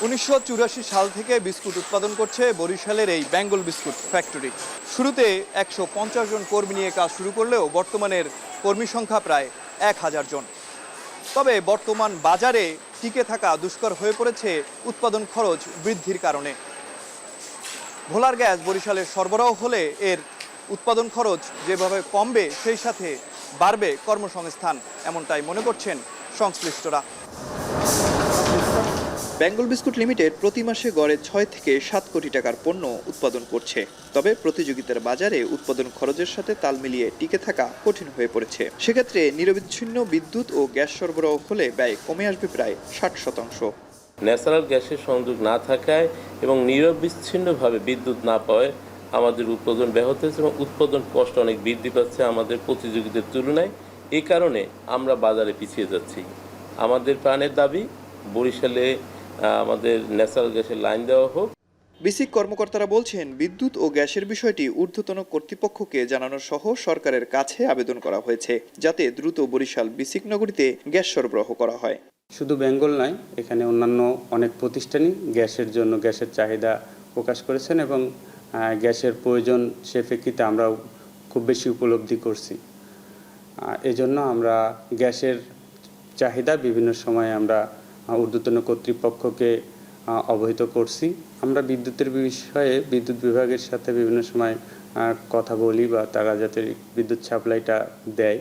1984 সাল থেকে বিস্কুট উৎপাদন করছে বরিশালের এই বেঙ্গল বিস্কুট ফ্যাক্টরি। শুরুতে 150 জন কর্মী নিয়ে কাজ শুরু করলেও বর্তমানের কর্মী সংখ্যা প্রায় 1000 জন। তবে বর্তমান বাজারে টিকে থাকা দুষ্কর হয়ে পড়েছে উৎপাদন খরচ বৃদ্ধির কারণে। ভোলার গ্যাস বরিশালে সরবরাহ হলে এর উৎপাদন খরচ যেভাবে কমবে সেই সাথে বাড়বে কর্মসংস্থান, এমনটাই মনে করছেন সংশ্লিষ্টরা। বেঙ্গল বিস্কুট লিমিটেড প্রতি মাসে গড়ে 6 থেকে 7 কোটি টাকার পণ্য উৎপাদন করছে। তবে প্রতিযোগিতার বাজারে উৎপাদন খরচের সাথে তাল মিলিয়ে টিকে থাকা কঠিন হয়ে পড়েছে। সেক্ষেত্রে নিরবিচ্ছিন্ন বিদ্যুৎ ও গ্যাস সরবরাহ হলে ব্যয় কমে আসবে প্রায় 60%। ন্যাচারাল গ্যাসের সংযোগ না থাকায় এবং নিরবিচ্ছিন্নভাবে বিদ্যুৎ না পাওয়ায় আমাদের উৎপাদন ব্যাহত হচ্ছে এবং উৎপাদন কষ্ট অনেক বৃদ্ধি পাচ্ছে আমাদের প্রতিযোগীদের তুলনায়। এই কারণে আমরা বাজারে পিছিয়ে যাচ্ছি। আমাদের প্রাণের দাবি বরিশালে আমাদের ন্যাচারাল গ্যাসের লাইন দেওয়া হোক। বিসিক কর্মকর্তারা বলছেন, বিদ্যুৎ ও গ্যাসের বিষয়টি ঊর্ধ্বতন কর্তৃপক্ষকে জানানো সহ সরকারের কাছে আবেদন করা হয়েছে, যাতে দ্রুত বরিশাল বিসিক নগরীতে গ্যাস সরবরাহ করা হয়। শুধু বেঙ্গল নয়, এখানে অন্যান্য অনেক প্রতিষ্ঠানই গ্যাসের জন্য গ্যাসের চাহিদা প্রকাশ করেছেন এবং গ্যাসের প্রয়োজন সে প্রেক্ষিতে আমরাও খুব বেশি উপলব্ধি করছি। এজন্য আমরা গ্যাসের চাহিদা বিভিন্ন সময়ে আমরা ঊর্ধ্বতন কর্তৃপক্ষকে অবহিত করছি। আমরা বিদ্যুতের বিষয়ে বিদ্যুৎ বিভাগের সাথে বিভিন্ন সময় কথা বলি বা তারা যাতে বিদ্যুৎ সাপ্লাইটা দেয়।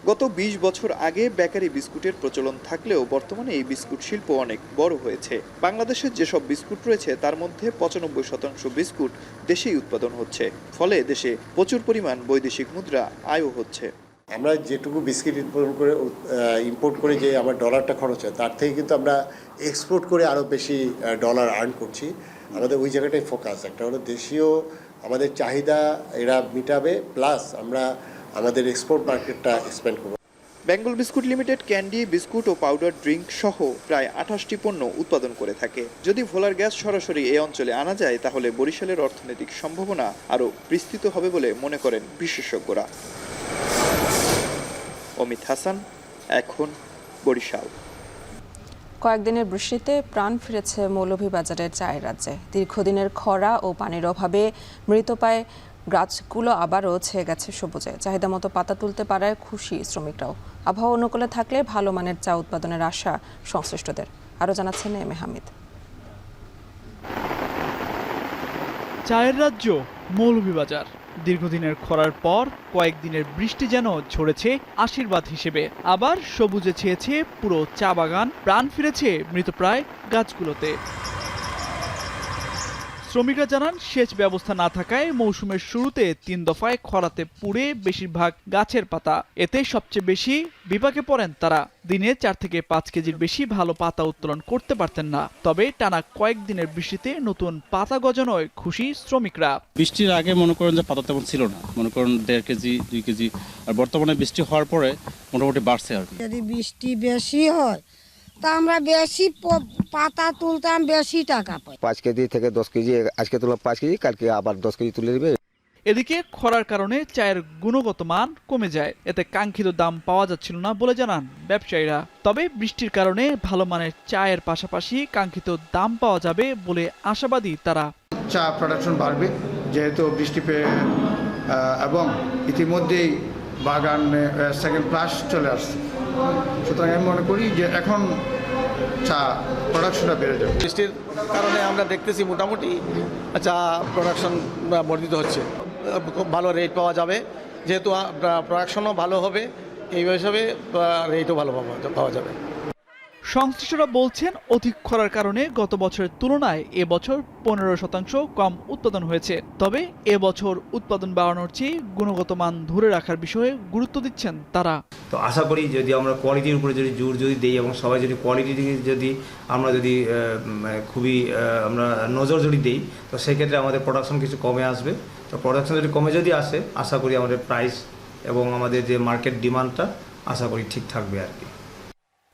গত ২০ বছর আগে বেকারি বিস্কুটের প্রচলন থাকলেও বর্তমানে এই বিস্কুট শিল্প অনেক বড় হয়েছে। বাংলাদেশের যেসব বিস্কুট রয়েছে তার মধ্যে ৯৫% বিস্কুট দেশেই উৎপাদন হচ্ছে, ফলে দেশে প্রচুর পরিমাণ বৈদেশিক মুদ্রা আয়ও হচ্ছে। আমরা যেটুকু বিস্কিট ইম্পোর্ট করে যে আমার ডলারটা খরচ হয়, তার থেকে কিন্তু আমরা এক্সপোর্ট করে আরও বেশি ডলার আর্ন করছি। আমাদের ওই জায়গাটাই ফোকাস। একটা হলো দেশীয় আমাদের চাহিদা এরা মিটাবে, প্লাস আমরা আমাদের এক্সপোর্ট মার্কেটটা এক্সপ্যান্ড করব। Bengal biscuit limited candy, biscuit ও পাউডার ড্রিঙ্ক সহ প্রায় ২৮টি পণ্য উৎপাদন করে থাকে। যদি ভোলার গ্যাস সরাসরি এই অঞ্চলে আনা যায় তাহলে বরিশালের অর্থনৈতিক সম্ভাবনা আরও বিস্তৃত হবে বলে মনে করেন বিশেষজ্ঞরা। অমিত হাসান, এখন বরিশাল। কয়েকদিনের বৃষ্টিতে প্রাণ ফিরেছে মৌলভীবাজারের চায়ের রাজ্যে। দীর্ঘদিনের খরা ও পানির অভাবে মৃতপ্রায় গাছগুলো আবারও ছেয়ে গেছে সবুজে। চাহিদা মতো পাতা তুলতে পারায় খুশি শ্রমিকরাও। আবহাওয়া অনুকূলে থাকলে ভালো মানের চা উৎপাদনের আশা সংশ্লিষ্টদের। আরও জানাচ্ছেন এম এ হামিদ। চায়ের রাজ্য মৌলভীবাজার। দীর্ঘদিনের খরার পর কয়েকদিনের বৃষ্টি যেন ঝরেছে আশীর্বাদ হিসেবে। আবার সবুজে ছেয়েছে পুরো চা বাগান, প্রাণ ফিরেছে মৃতপ্রায় গাছগুলোতে। শ্রমিকরা জানান, সেচ ব্যবস্থা না থাকায় মৌসুমের শুরুতে ৩ দফায় খরাতে পুড়ে বেশিরভাগ গাছের পাতা। এতে সবচেয়ে বেশি বিপাকে পড়েন তারা। দিনে ৪ থেকে ৫ কেজির বেশি ভালো পাতা উত্তোলন করতে পারতেন না। তবে টানা কয়েকদিনের বৃষ্টিতে নতুন পাতা গজানোয় খুশি শ্রমিকরা। বৃষ্টির আগে মনে করেন যে পাতা তেমন ছিল না, মনে করেন ১.৫ কেজি ২ কেজি, আর বর্তমানে বৃষ্টি হওয়ার পরে মোটামুটি বাড়ছে আর কি। যদি বৃষ্টি বেশি হয় তা আমরা বেশি পাতা তুলতাম, বেশি টাকা পাই। ৫ কেজি থেকে ১০ কেজি, আজকে তুললাম 5 কেজি, কালকে আবার 10 কেজি তুলে দিবে। এদিকে খরার কারণে চায়ের গুণগত মান কমে যায়। এতে কাঙ্ক্ষিত দাম পাওয়া যাচ্ছিল না বলে জানান ব্যবসায়ীরা। তবে বৃষ্টির কারণে ভালো মানের চায়ের পাশাপাশি কাঙ্ক্ষিত দাম পাওয়া যাবে বলে আশাবাদী তারা। চা প্রোডাকশন বাড়বে যেহেতু বৃষ্টি পেয়ে, এবং ইতিমধ্যেই বাগানে সেকেন্ড ফ্লাশ চলে আসছে। সুতরাং আমি মনে করি যে এখন চা প্রোডাকশনটা বেড়ে যাবে। বৃষ্টির কারণে আমরা দেখতেছি মোটামুটি চা প্রোডাকশন বর্ধিত হচ্ছে, খুব ভালো রেট পাওয়া যাবে। যেহেতু প্রোডাকশনও ভালো হবে, এই হিসাবে রেটও ভালো পাওয়া যাবে। সংশ্লিষ্টরা বলছেন, অধিক খরার কারণে গত বছরের তুলনায় এবছর ১৫% কম উৎপাদন হয়েছে। তবে এবছর উৎপাদন বাড়ানোর চেয়ে গুণগত মান ধরে রাখার বিষয়ে গুরুত্ব দিচ্ছেন তারা। তো আশা করি যদি আমরা কোয়ালিটির উপরে যদি জোর যদি দিই এবং সবাই যদি কোয়ালিটি যদি আমরা যদি খুবই আমরা নজর যদি দিই, তো সেক্ষেত্রে আমাদের প্রোডাকশন কিছু কমে আসবে। তো প্রোডাকশন যদি কমে যদি আসে, আশা করি আমাদের প্রাইস এবং আমাদের যে মার্কেট ডিমান্ডটা আশা করি ঠিক থাকবে আর কি।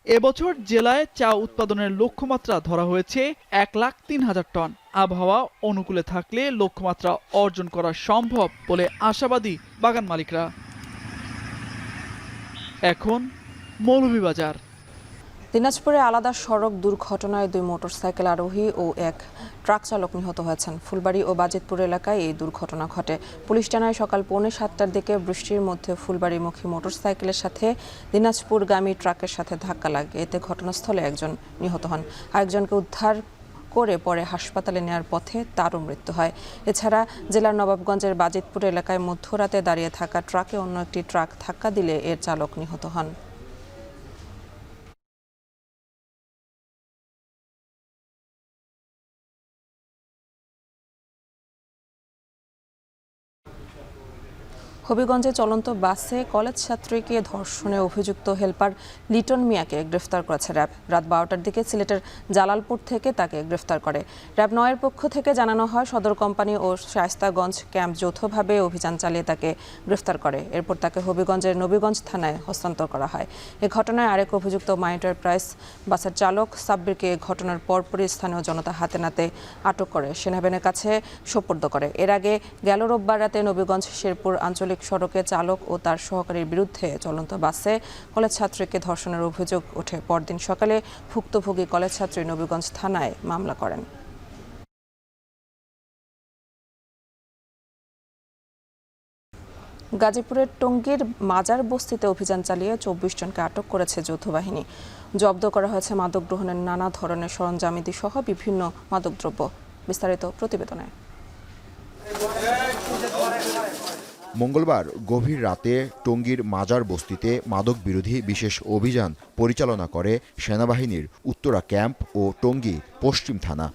এবছর জেলায় চা উৎপাদনের লক্ষ্যমাত্রা ধরা হয়েছে ১,০৩,০০০ টন। আবহাওয়া অনুকূলে থাকলে লক্ষ্যমাত্রা অর্জন করা সম্ভব বলে আশাবাদী বাগান মালিকরা। এখন মৌলভীবাজার। দিনাজপুরে আলাদা সড়ক দুর্ঘটনায় 2 মোটরসাইকেল আরোহী ও 1 ট্রাক চালক নিহত হয়েছেন। ফুলবাড়ি ও বাজিতপুর এলাকায় এই দুর্ঘটনা ঘটে। পুলিশ জানায়, সকাল 6:45টার দিকে বৃষ্টির মধ্যে ফুলবাড়িমুখী মোটরসাইকেলের সাথে দিনাজপুরগামী ট্রাকের সাথে ধাক্কা লাগে। এতে ঘটনাস্থলে একজন নিহত হন। আরেকজনকে উদ্ধার করে পরে হাসপাতালে নেওয়ার পথে তারও মৃত্যু হয়। এছাড়া জেলার নবাবগঞ্জের বাজিতপুর এলাকায় মধ্যরাতে দাঁড়িয়ে থাকা ট্রাকে অন্য একটি ট্রাক ধাক্কা দিলে এর চালক নিহত হন। হবিগঞ্জে চলন্ত বাসে কলেজ ছাত্রীকে ধর্ষণে অভিযুক্ত হেলপার লিটন মিয়াকে গ্রেফতার করেছে র্যাব। রাত 12টার দিকে সিলেটের জালালপুর থেকে তাকে গ্রেফতার করে র্যাব 9-এর পক্ষ থেকে জানানো হয় সদর কোম্পানি ও শায়েস্তাগঞ্জ ক্যাম্প যৌথভাবে অভিযান চালিয়ে তাকে গ্রেফতার করে। এরপর তাকে হবিগঞ্জের নবীগঞ্জ থানায় হস্তান্তর করা হয়। এ ঘটনায় আরেক অভিযুক্ত মাই এন্টারপ্রাইজ বাসের চালক সাব্বিরকে ঘটনার পরপরই স্থানীয় জনতা হাতে নাতে আটক করে সেনাবাহিনীর কাছে সোপর্দ করে। এর আগে গেল রোববার রাতে নবীগঞ্জ শেরপুর আঞ্চলিক সড়কে চালক ও তার সহকারীর বিরুদ্ধে চলন্ত বাসে কলেজ ছাত্রীকে ধর্ষণের অভিযোগ ওঠে। পরদিন সকালে ভুক্তভোগী কলেজ ছাত্রী নবীগঞ্জ থানায় মামলা করেন। গাজীপুরের টঙ্গীর মাজার বস্তিতে অভিযান চালিয়ে 24 জনকে আটক করেছে যৌথ বাহিনী। জব্দ করা হয়েছে মাদক গ্রহণের নানা ধরনের সরঞ্জামাদি সহ বিভিন্ন মাদকদ্রব্য। বিস্তারিত প্রতিবেদনে। মঙ্গলবার গভীর রাতে টঙ্গীর মাজার বস্তিতে মাদক বিরোধী বিশেষ অভিযান পরিচালনা করে সেনাবাহিনীর উত্তরা ক্যাম্প ও টঙ্গী পশ্চিম থানা।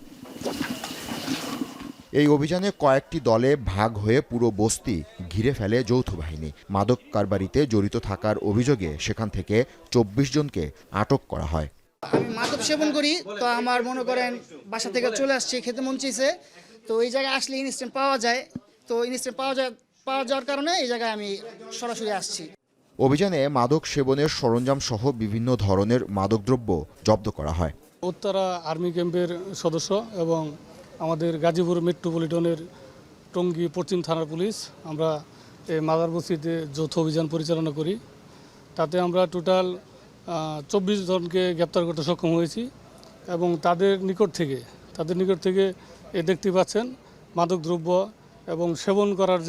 এই অভিযানে কয়েকটি দলে ভাগ হয়ে পুরো বস্তি ঘিরে ফেলে যৌথ বাহিনী। মাদক কারবারিতে জড়িত থাকার অভিযোগে সেখান থেকে 24 জনকে আটক করা হয়। আমি মাদক সেবন করি, তো আমার মনে করেন বাসা থেকে চলে আসছি, খেতে মন চাইছে, তো এই জায়গায় আসলে ইনস্ট্যান্ট পাওয়া যায়, তো ইনস্ট্যান্ট পাওয়া যাওয়ার কারণে এই জায়গায় আমি সরাসরি আসছি। অভিযানে মাদক সেবনের সরঞ্জাম সহ বিভিন্ন ধরনের মাদকদ্রব্য জব্দ করা হয়। উত্তরা আর্মি ক্যাম্পের সদস্য এবং আমাদের গাজীপুর মেট্রোপলিটনের টঙ্গী পশ্চিম থানার পুলিশ আমরা এই মাজার বস্তিতে যৌথ অভিযান পরিচালনা করি। তাতে আমরা টোটাল 24 জনকে গ্রেপ্তার করতে সক্ষম হয়েছি এবং তাদের নিকট থেকে দেখতে পাচ্ছেন মাদকদ্রব্য এবং সেবন করার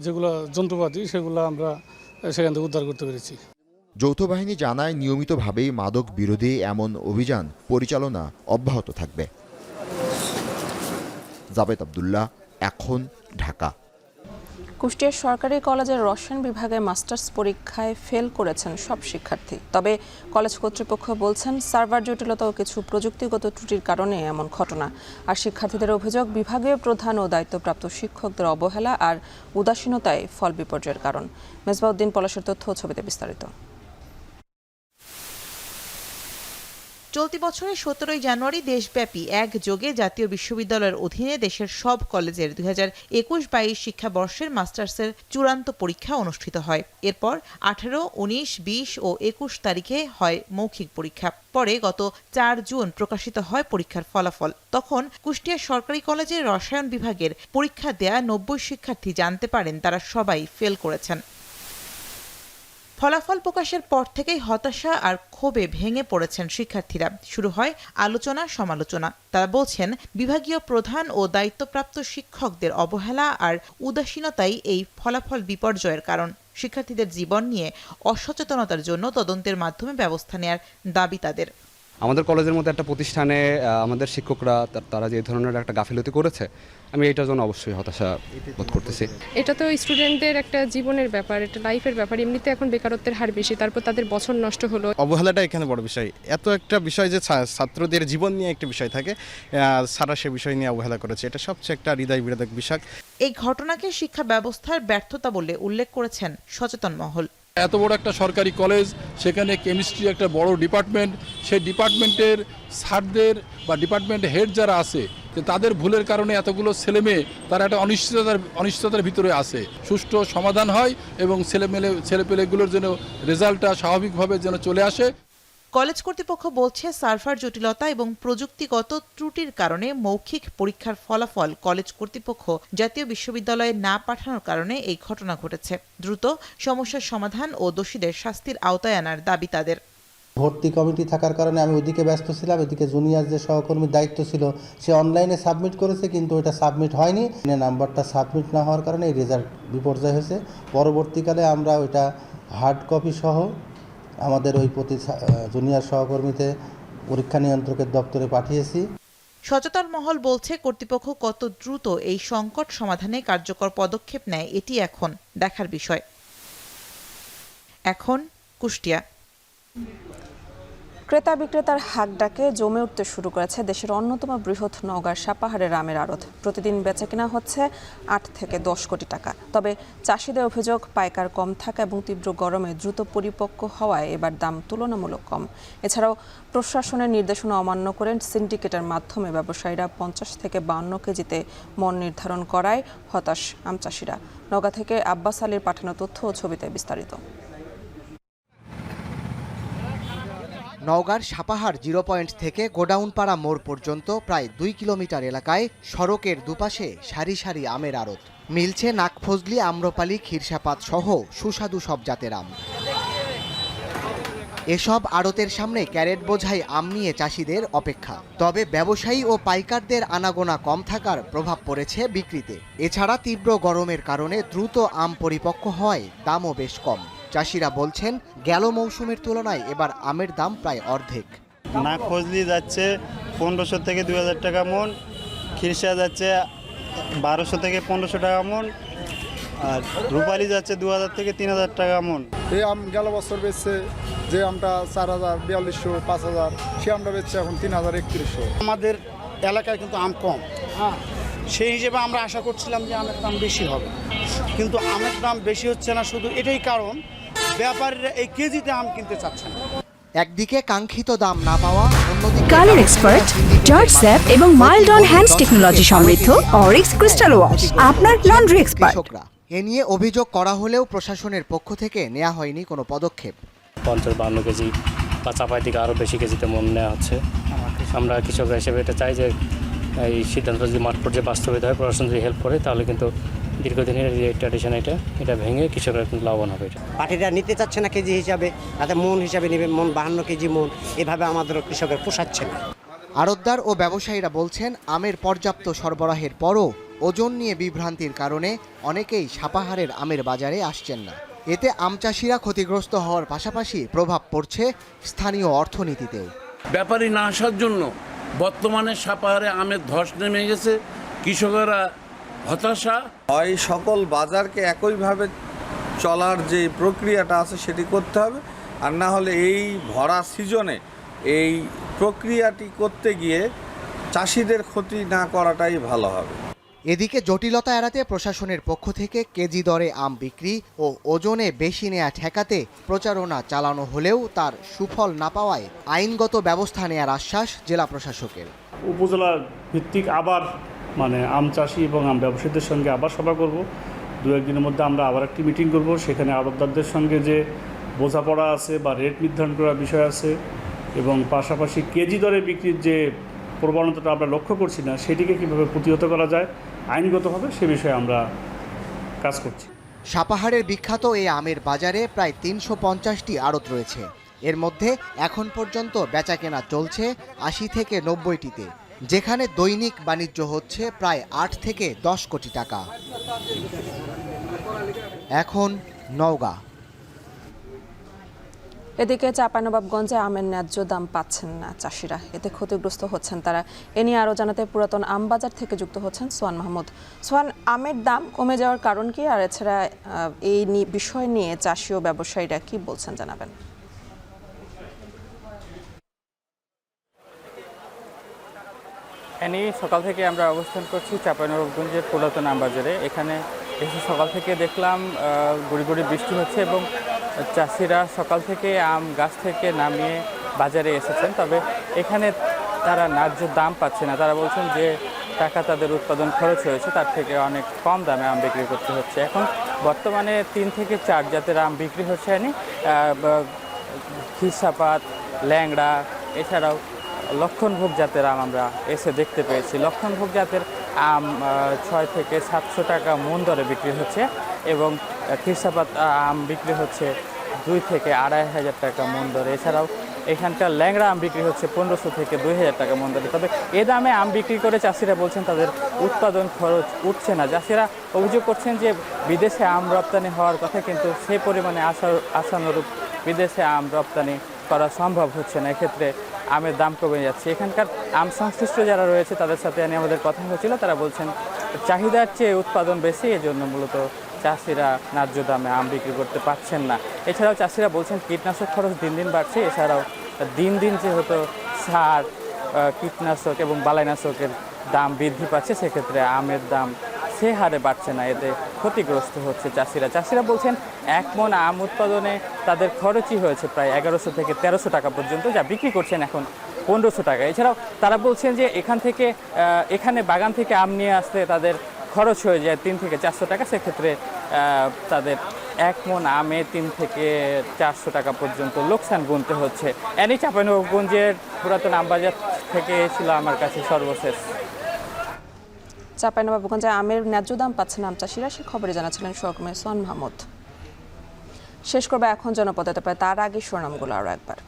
যেগুলো যন্ত্রপাতি সেগুলো আমরা সেখান থেকে উদ্ধার করতে পেরেছি। যৌথ বাহিনী জানায় নিয়মিতভাবেই মাদক বিরোধী এমন অভিযান পরিচালনা অব্যাহত থাকবে। জাবেদ আব্দুল্লাহ, এখন, ঢাকা। কুষ্টিয়ার সরকারি কলেজের রসায়ন বিভাগে মাস্টার্স পরীক্ষায় ফেল করেছেন সব শিক্ষার্থী। তবে কলেজ কর্তৃপক্ষ বলছেন সার্ভার জটিলতা ও কিছু প্রযুক্তিগত ত্রুটির কারণে এমন ঘটনা। আর শিক্ষার্থীদের অভিযোগ বিভাগীয় প্রধান ও দায়িত্বপ্রাপ্ত শিক্ষকদের অবহেলা আর উদাসীনতায় ফল বিপর্যয়ের কারণ। মেজবাউদ্দিন পলাশের তথ্য ও ছবিতে বিস্তারিত। চলতি বছরের 17 জানুয়ারি দেশব্যাপী একযোগে জাতীয় বিশ্ববিদ্যালয়ের অধীনে দেশের সব কলেজের 2021-22 শিক্ষাবর্ষের মাস্টার্সের চূড়ান্ত পরীক্ষা অনুষ্ঠিত হয়। এরপর 18, 19, 20 ও 21 তারিখে হয় মৌখিক পরীক্ষা। পরে গত 4 জুন প্রকাশিত হয় পরীক্ষার ফলাফল। তখন কুষ্টিয়া সরকারি কলেজের রসায়ন বিভাগের পরীক্ষা দেয়া 90 শিক্ষার্থী জানতে পারেন তারা সবাই ফেল করেছেন। ফলাফল প্রকাশের পর থেকেই হতাশা আর ক্ষোভে ভেঙে পড়েছেন শিক্ষার্থীরা। শুরু হয় আলোচনা সমালোচনা। তারা বলছেন বিভাগীয় প্রধান ও দায়িত্বপ্রাপ্ত শিক্ষকদের অবহেলা আর উদাসীনতাই এই ফলাফল বিপর্যয়ের কারণ। শিক্ষার্থীদের জীবন নিয়ে অসচেতনতার জন্য তদন্তের মাধ্যমে ব্যবস্থা নেয়ার দাবি তাদের। আমাদের কলেজের মধ্যে একটা প্রতিষ্ঠানে আমাদের শিক্ষকরা তারা যে ধরনের একটা গাফিলতি করেছে, আমি এটার জন্য অবশ্যই হতাশা বোধ করতেছি। এটা তো স্টুডেন্টদের একটা জীবনের ব্যাপার, এটা লাইফের ব্যাপার। এমনিতে এখন বেকারত্বের হার বেশি, তারপর তাদের বছর নষ্ট হলো। অবহেলাটা এখানে বড় বিষয়। এত একটা বিষয় যে ছাত্রদের জীবন নিয়ে একটা বিষয় থাকে, সারা সে বিষয় নিয়ে অবহেলা করেছে, এটা সবচেয়ে একটা হৃদয় বিদারক বিষয়। এই ঘটনাকে শিক্ষা ব্যবস্থার ব্যর্থতা বলে উল্লেখ করেছেন সচেতন মহল। এত বড় একটা সরকারি কলেজ, সেখানে কেমিস্ট্রি একটা বড় ডিপার্টমেন্ট, সেই ডিপার্টমেন্টের স্যারদের বা ডিপার্টমেন্ট হেড যারা আছে তাদের ভুলের কারণে এতগুলো ছেলেমেয়ে তারা একটা অনিশ্চয়তার ভিতরে আছে। সুষ্ঠু সমাধান হয় এবং ছেলেপেলেগুলোর যেন রেজাল্টটা স্বাভাবিকভাবে যেন চলে আসে। কলেজ কর্তৃপক্ষ বলছে সার্ভার জটিলতা এবং প্রযুক্তিগত ত্রুটির কারণে মৌখিক পরীক্ষার ফলাফল কলেজ কর্তৃপক্ষ জাতীয় বিশ্ববিদ্যালয়ে না পাঠানোর কারণে এই ঘটনা ঘটেছে। দ্রুত সমস্যার সমাধান ও দোষীদের শাস্তির আওতায় আনার দাবি তাদের। ভর্তি কমিটি থাকার কারণে আমি ওইদিকে ব্যস্ত ছিলাম, এদিকে জুনিয়র যে সহকর্মীর দায়িত্ব ছিল সে অনলাইনে সাবমিট করেছে, কিন্তু ওটা সাবমিট হয়নি। নাম্বারটা সাবমিট না হওয়ার কারণে এই রেজাল্ট বিপর্যয় হয়েছে। পরবর্তীকালে আমরা ওইটা হার্ড কপি সহ আমাদের ওই জুনিয়র সহকর্মীতে পরীক্ষা নিয়ন্ত্রকের দপ্তরে পাঠিয়েছি। সচেতন মহল বলছে কর্তৃপক্ষ কত দ্রুত এই সংকট সমাধানে কার্যকর পদক্ষেপ নেয় এটি এখন দেখার বিষয়। এখন কুষ্টিয়া। ক্রেতা বিক্রেতার হাক ডাকে জমে উঠতে শুরু করেছে দেশের অন্যতম বৃহৎ নওগাঁর সাপাহারের আমের আড়ত। প্রতিদিন বেচাকেনা হচ্ছে 8 থেকে 10 কোটি টাকা। তবে চাষিদের অভিযোগ, পাইকার কম থাকা এবং তীব্র গরমে দ্রুত পরিপক্ক হওয়ায় এবার দাম তুলনামূলক কম। এছাড়াও প্রশাসনের নির্দেশনা অমান্য করে সিন্ডিকেটের মাধ্যমে ব্যবসায়ীরা 50 থেকে 52 কেজিতে মন নির্ধারণ করায় হতাশ আম চাষিরা। নওগাঁ থেকে আব্বাস আলীর পাঠানো তথ্য ও ছবিতে বিস্তারিত। নওগাঁর সাপাহার 0 পয়েন্ট থেকে গোডাউনপাড়া মোড় পর্যন্ত প্রায় 2 কিলোমিটার এলাকায় সড়কের দুপাশে সারি সারি আমের আড়ত। মিলছে নাকফজলি, আম্রপালি, ক্ষীরসাপাত সহ সুস্বাদু সব জাতের আম। এসব আড়তের সামনে ক্যারেট বোঝাই আম নিয়ে চাষিদের অপেক্ষা। তবে ব্যবসায়ী ও পাইকারদের আনাগোনা কম থাকার প্রভাব পড়েছে বিক্রিতে। এছাড়া তীব্র গরমের কারণে দ্রুত আম পরিপক্ক হওয়ায় দামও বেশ কম। চাষিরা বলছেন, গেল মৌসুমের তুলনায় এবার আমের দাম প্রায় অর্ধেক। নাকফজলি যাচ্ছে 1500 থেকে 2000 টাকা মন, খিরসা যাচ্ছে 1200 থেকে 1500 টাকা মন, আর রূপালি যাচ্ছে 2000 থেকে 3000 টাকা মন। এই আম গেল বছর বেচছে যে আমটা 4000, 4200, 5000, সে আমটা বেচছে এখন 3000, 3100। আমাদের এলাকায় কিন্তু আম কম, সেই হিসেবে আমরা আশা করছিলাম যে আমের দাম বেশি হবে, কিন্তু আমের দাম বেশি হচ্ছে না। শুধু এটাই কারণ, ব্যাপারীরা এই কেজিতে আম কিনতে চাচ্ছে না। একদিকে কাঙ্ক্ষিত দাম না পাওয়া, অন্যদিকে কালার এক্সপার্ট, জর্জ স্যাপ এবং মাইল্ড অন হ্যান্ডস টেকনোলজি সমৃদ্ধ অরিক্স ক্রিস্টাল ওয়াশ আপনার লন্ড্রি এক্সপার্ট। এ নিয়ে অভিযোগ করা হলেও প্রশাসনের পক্ষ থেকে নেওয়া হয়নি কোনো পদক্ষেপ। 50-52 কেজি বা চাপাই থেকে আরও বেশি কেজিতে মন নেওয়া হচ্ছে। আমরা কৃষকরা হিসেবে এটা চাই যে এই সিদ্ধান্ত যদি মাঠ পর্যায়ে বাস্তবায়িত হয়, প্রশাসন যদি হেল্প করে, তাহলে কিন্তু দীর্ঘদিনের যে ট্র্যাডিশন এটা ভেঙে কৃষকরা কিন্তু লাভবান হবে। পার্টিরা নিতে চাচ্ছে না কেজি হিসাবে, তাতে মন হিসাবে নেবে, মন 52 কেজি মন, এভাবে আমাদের কৃষকের পোষাচ্ছে না। আড়তদার ও ব্যবসায়ীরা বলছেন, আমের পর্যাপ্ত সরবরাহের পরও ওজন নিয়ে বিভ্রান্তির কারণে অনেকেই সাপাহারের আমের বাজারে আসছেন না। এতে আম চাষিরা ক্ষতিগ্রস্ত হওয়ার পাশাপাশি প্রভাব পড়ছে স্থানীয় অর্থনীতিতেও। ব্যাপারী না আসার জন্য বর্তমানে সাপাহারে আমের ধস নেমে গেছে, কৃষকেরা হতাশা। হয় সকল বাজারকে একইভাবে চলার যে প্রক্রিয়াটা আছে সেটি করতে হবে, আর না হলে এই ভরা সিজনে এই প্রক্রিয়াটি করতে গিয়ে চাষিদের ক্ষতি না করাটাই ভালো হবে। এদিকে জটিলতা এড়াতে প্রশাসনের পক্ষ থেকে কেজি দরে আম বিক্রি ও ওজনে বেশি নেয়া ঠেকাতে প্রচারণা চালানো হলেও তার সুফল না পাওয়ায় আইনগত ব্যবস্থা নেয়ার আশ্বাস জেলা প্রশাসকের। উপজেলা ভিত্তিক আবার আম চাষি এবং আম ব্যবসায়ীদের সঙ্গে আবার সভা করব। 2-1 দিনের মধ্যে আমরা আবার একটি মিটিং করব। সেখানে আড়তদারদের সঙ্গে যে বোঝাপড়া আছে বা রেট নির্ধারণ করার বিষয় আছে, এবং পাশাপাশি কেজি দরে বিক্রির যে প্রবণতাটা আমরা লক্ষ্য করছি না, সেটিকে কীভাবে প্রতিহত করা যায় আইনগতভাবে, সে বিষয়ে আমরা কাজ করছি। সাপাহারের বিখ্যাত এই আমের বাজারে প্রায় 350টি আড়ত রয়েছে। এর মধ্যে এখন পর্যন্ত বেচাকেনা চলছে 80 থেকে 90টিতে, যেখানে দৈনিক বাণিজ্য হচ্ছে প্রায় 8 থেকে 10 কোটি টাকা। এখন নওগাঁ। এদিকে চাঁপাইনবাবগঞ্জে আমের ন্যায্য দাম পাচ্ছেন না চাষিরা, এতে ক্ষতিগ্রস্ত হচ্ছেন তারা। এ নিয়ে আরও জানাতে পুরাতন আমবাজার থেকে যুক্ত হচ্ছেন সোহান মাহমুদ। সোহান, আমের দাম কমে যাওয়ার কারণ কি, আর এছাড়া এই বিষয় নিয়ে চাষি ও ব্যবসায়ীরা কি বলছেন জানাবেন। সকাল থেকে আমরা অবস্থান করছি চাঁপাইনবাবগঞ্জের পুরাতন আমবাজারে। এখানে এসে সকাল থেকে দেখলাম গুড়ি গুড়ি বৃষ্টি হচ্ছে এবং চাষিরা সকাল থেকে আম গাছ থেকে নামিয়ে বাজারে এসেছেন। তবে এখানে তারা ন্যায্য দাম পাচ্ছে না। তারা বলছেন যে টাকা তাদের উৎপাদন খরচ হয়েছে, তার থেকে অনেক কম দামে আম বিক্রি করতে হচ্ছে। এখন বর্তমানে 3 থেকে 4 জাতের আম বিক্রি হচ্ছে। ক্ষীরসাপাত, ল্যাংড়া, এছাড়াও লক্ষণভোগ জাতের আম আমরা এসে দেখতে পেয়েছি। লক্ষণভোগ জাতের আম 6 থেকে 700 টাকা মন দরে বিক্রি হচ্ছে এবং ক্ষীরসাপাত আম বিক্রি হচ্ছে 2 থেকে 2500 টাকা মন দরে। এছাড়াও এখানকার ল্যাংড়া আম বিক্রি হচ্ছে 1500 থেকে 2000 টাকা মন দরে। তবে এ দামে আম বিক্রি করে চাষিরা বলছেন তাদের উৎপাদন খরচ উঠছে না। চাষিরা অভিযোগ করছেন যে বিদেশে আম রপ্তানি হওয়ার কথা, কিন্তু সেই পরিমাণে আশানুরূপ বিদেশে আম রপ্তানি করা সম্ভব হচ্ছে না। এক্ষেত্রে আমের দাম কমে যাচ্ছে। এখানকার আম সংশ্লিষ্ট যারা রয়েছে তাদের সাথে আমাদের কথা হয়েছিল, তারা বলছেন চাহিদার চেয়ে উৎপাদন বেশি, এজন্য মূলত চাষিরা ন্যায্য দামে আম বিক্রি করতে পারছেন না। এছাড়াও চাষিরা বলছেন কীটনাশক খরচ দিন দিন বাড়ছে, এছাড়াও দিন দিন যেহেতু সার কীটনাশক এবং বালাইনাশকের দাম বৃদ্ধি পাচ্ছে, সেক্ষেত্রে আমের দাম সে হারে বাড়ছে না, এতে ক্ষতিগ্রস্ত হচ্ছে চাষিরা বলছেন 1 মণ আম উৎপাদনে তাদের খরচই হয়েছে প্রায় 1100 থেকে 1300 টাকা পর্যন্ত, যা বিক্রি করছেন এখন 1500 টাকা। এছাড়াও তারা বলছেন যে এখানে বাগান থেকে আম নিয়ে আসতে তাদের খরচ হয়ে যায় 3 থেকে 400 টাকা, সেক্ষেত্রে তাদের 1 মণ আমে 3 থেকে 400 টাকা পর্যন্ত লোকসান গুনতে হচ্ছে। এনি চাঁপাইনবাবগঞ্জের পুরাতন আমবাজার থেকে ছিল আমার কাছে সর্বশেষ। চাঁপাইনবাবগঞ্জে আমের ন্যায্য দাম পাচ্ছেন আম চাষিরা, সে খবরে জানাচ্ছিলেন সহকর্মী সোহান মাহমুদ। শেষ করবে এখন জনপদে, তবে তার আগে শিরোনামগুলো আরও একবার।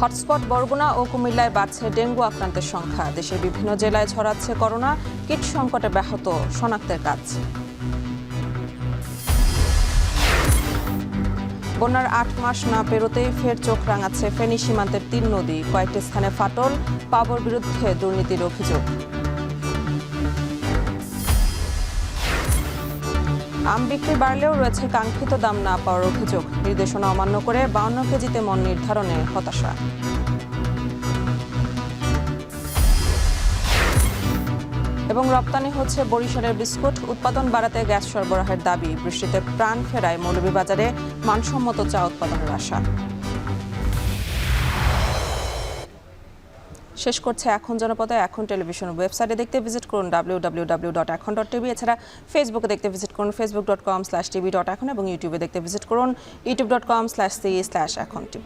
হটস্পট বরগুনা ও কুমিল্লায় বাড়ছে ডেঙ্গু আক্রান্তের সংখ্যা। দেশের বিভিন্ন জেলায় ছড়াচ্ছে করোনা, কিট সংকটে ব্যাহত শনাক্তের কাজ। বন্যার 8 মাস না পেরোতেই ফের চোখ রাঙাচ্ছে ফেনী সীমান্তের 3 নদী। কয়েকটি স্থানে ফাটল, পাবর বিরুদ্ধে দুর্নীতির অভিযোগ। আম বিক্রি বাড়লেও রয়েছে কাঙ্ক্ষিত দাম না পাওয়ার অভিযোগ। নির্দেশনা অমান্য করে 52 কেজিতে মন নির্ধারণে হতাশা। এবং রপ্তানি হচ্ছে বরিশালের বিস্কুট, উৎপাদন বাড়াতে গ্যাস সরবরাহের দাবি। বৃষ্টিতে প্রাণ ফেরায় মৌলভীবাজারে মানসম্মত চা উৎপাদনের আশা। শেষ করছে এখন জনপদে। এখন টেলিভিশন ওয়েবসাইটে দেখতে ভিজিট করুন www.ekhon.tv। এছাড়া ফেসবুকে দেখতে ভিজিট করুন facebook.com/tv.ekhon এবং ইউটিউবে দেখতে ভিজিট করুন youtube.com/c/ekhon tv।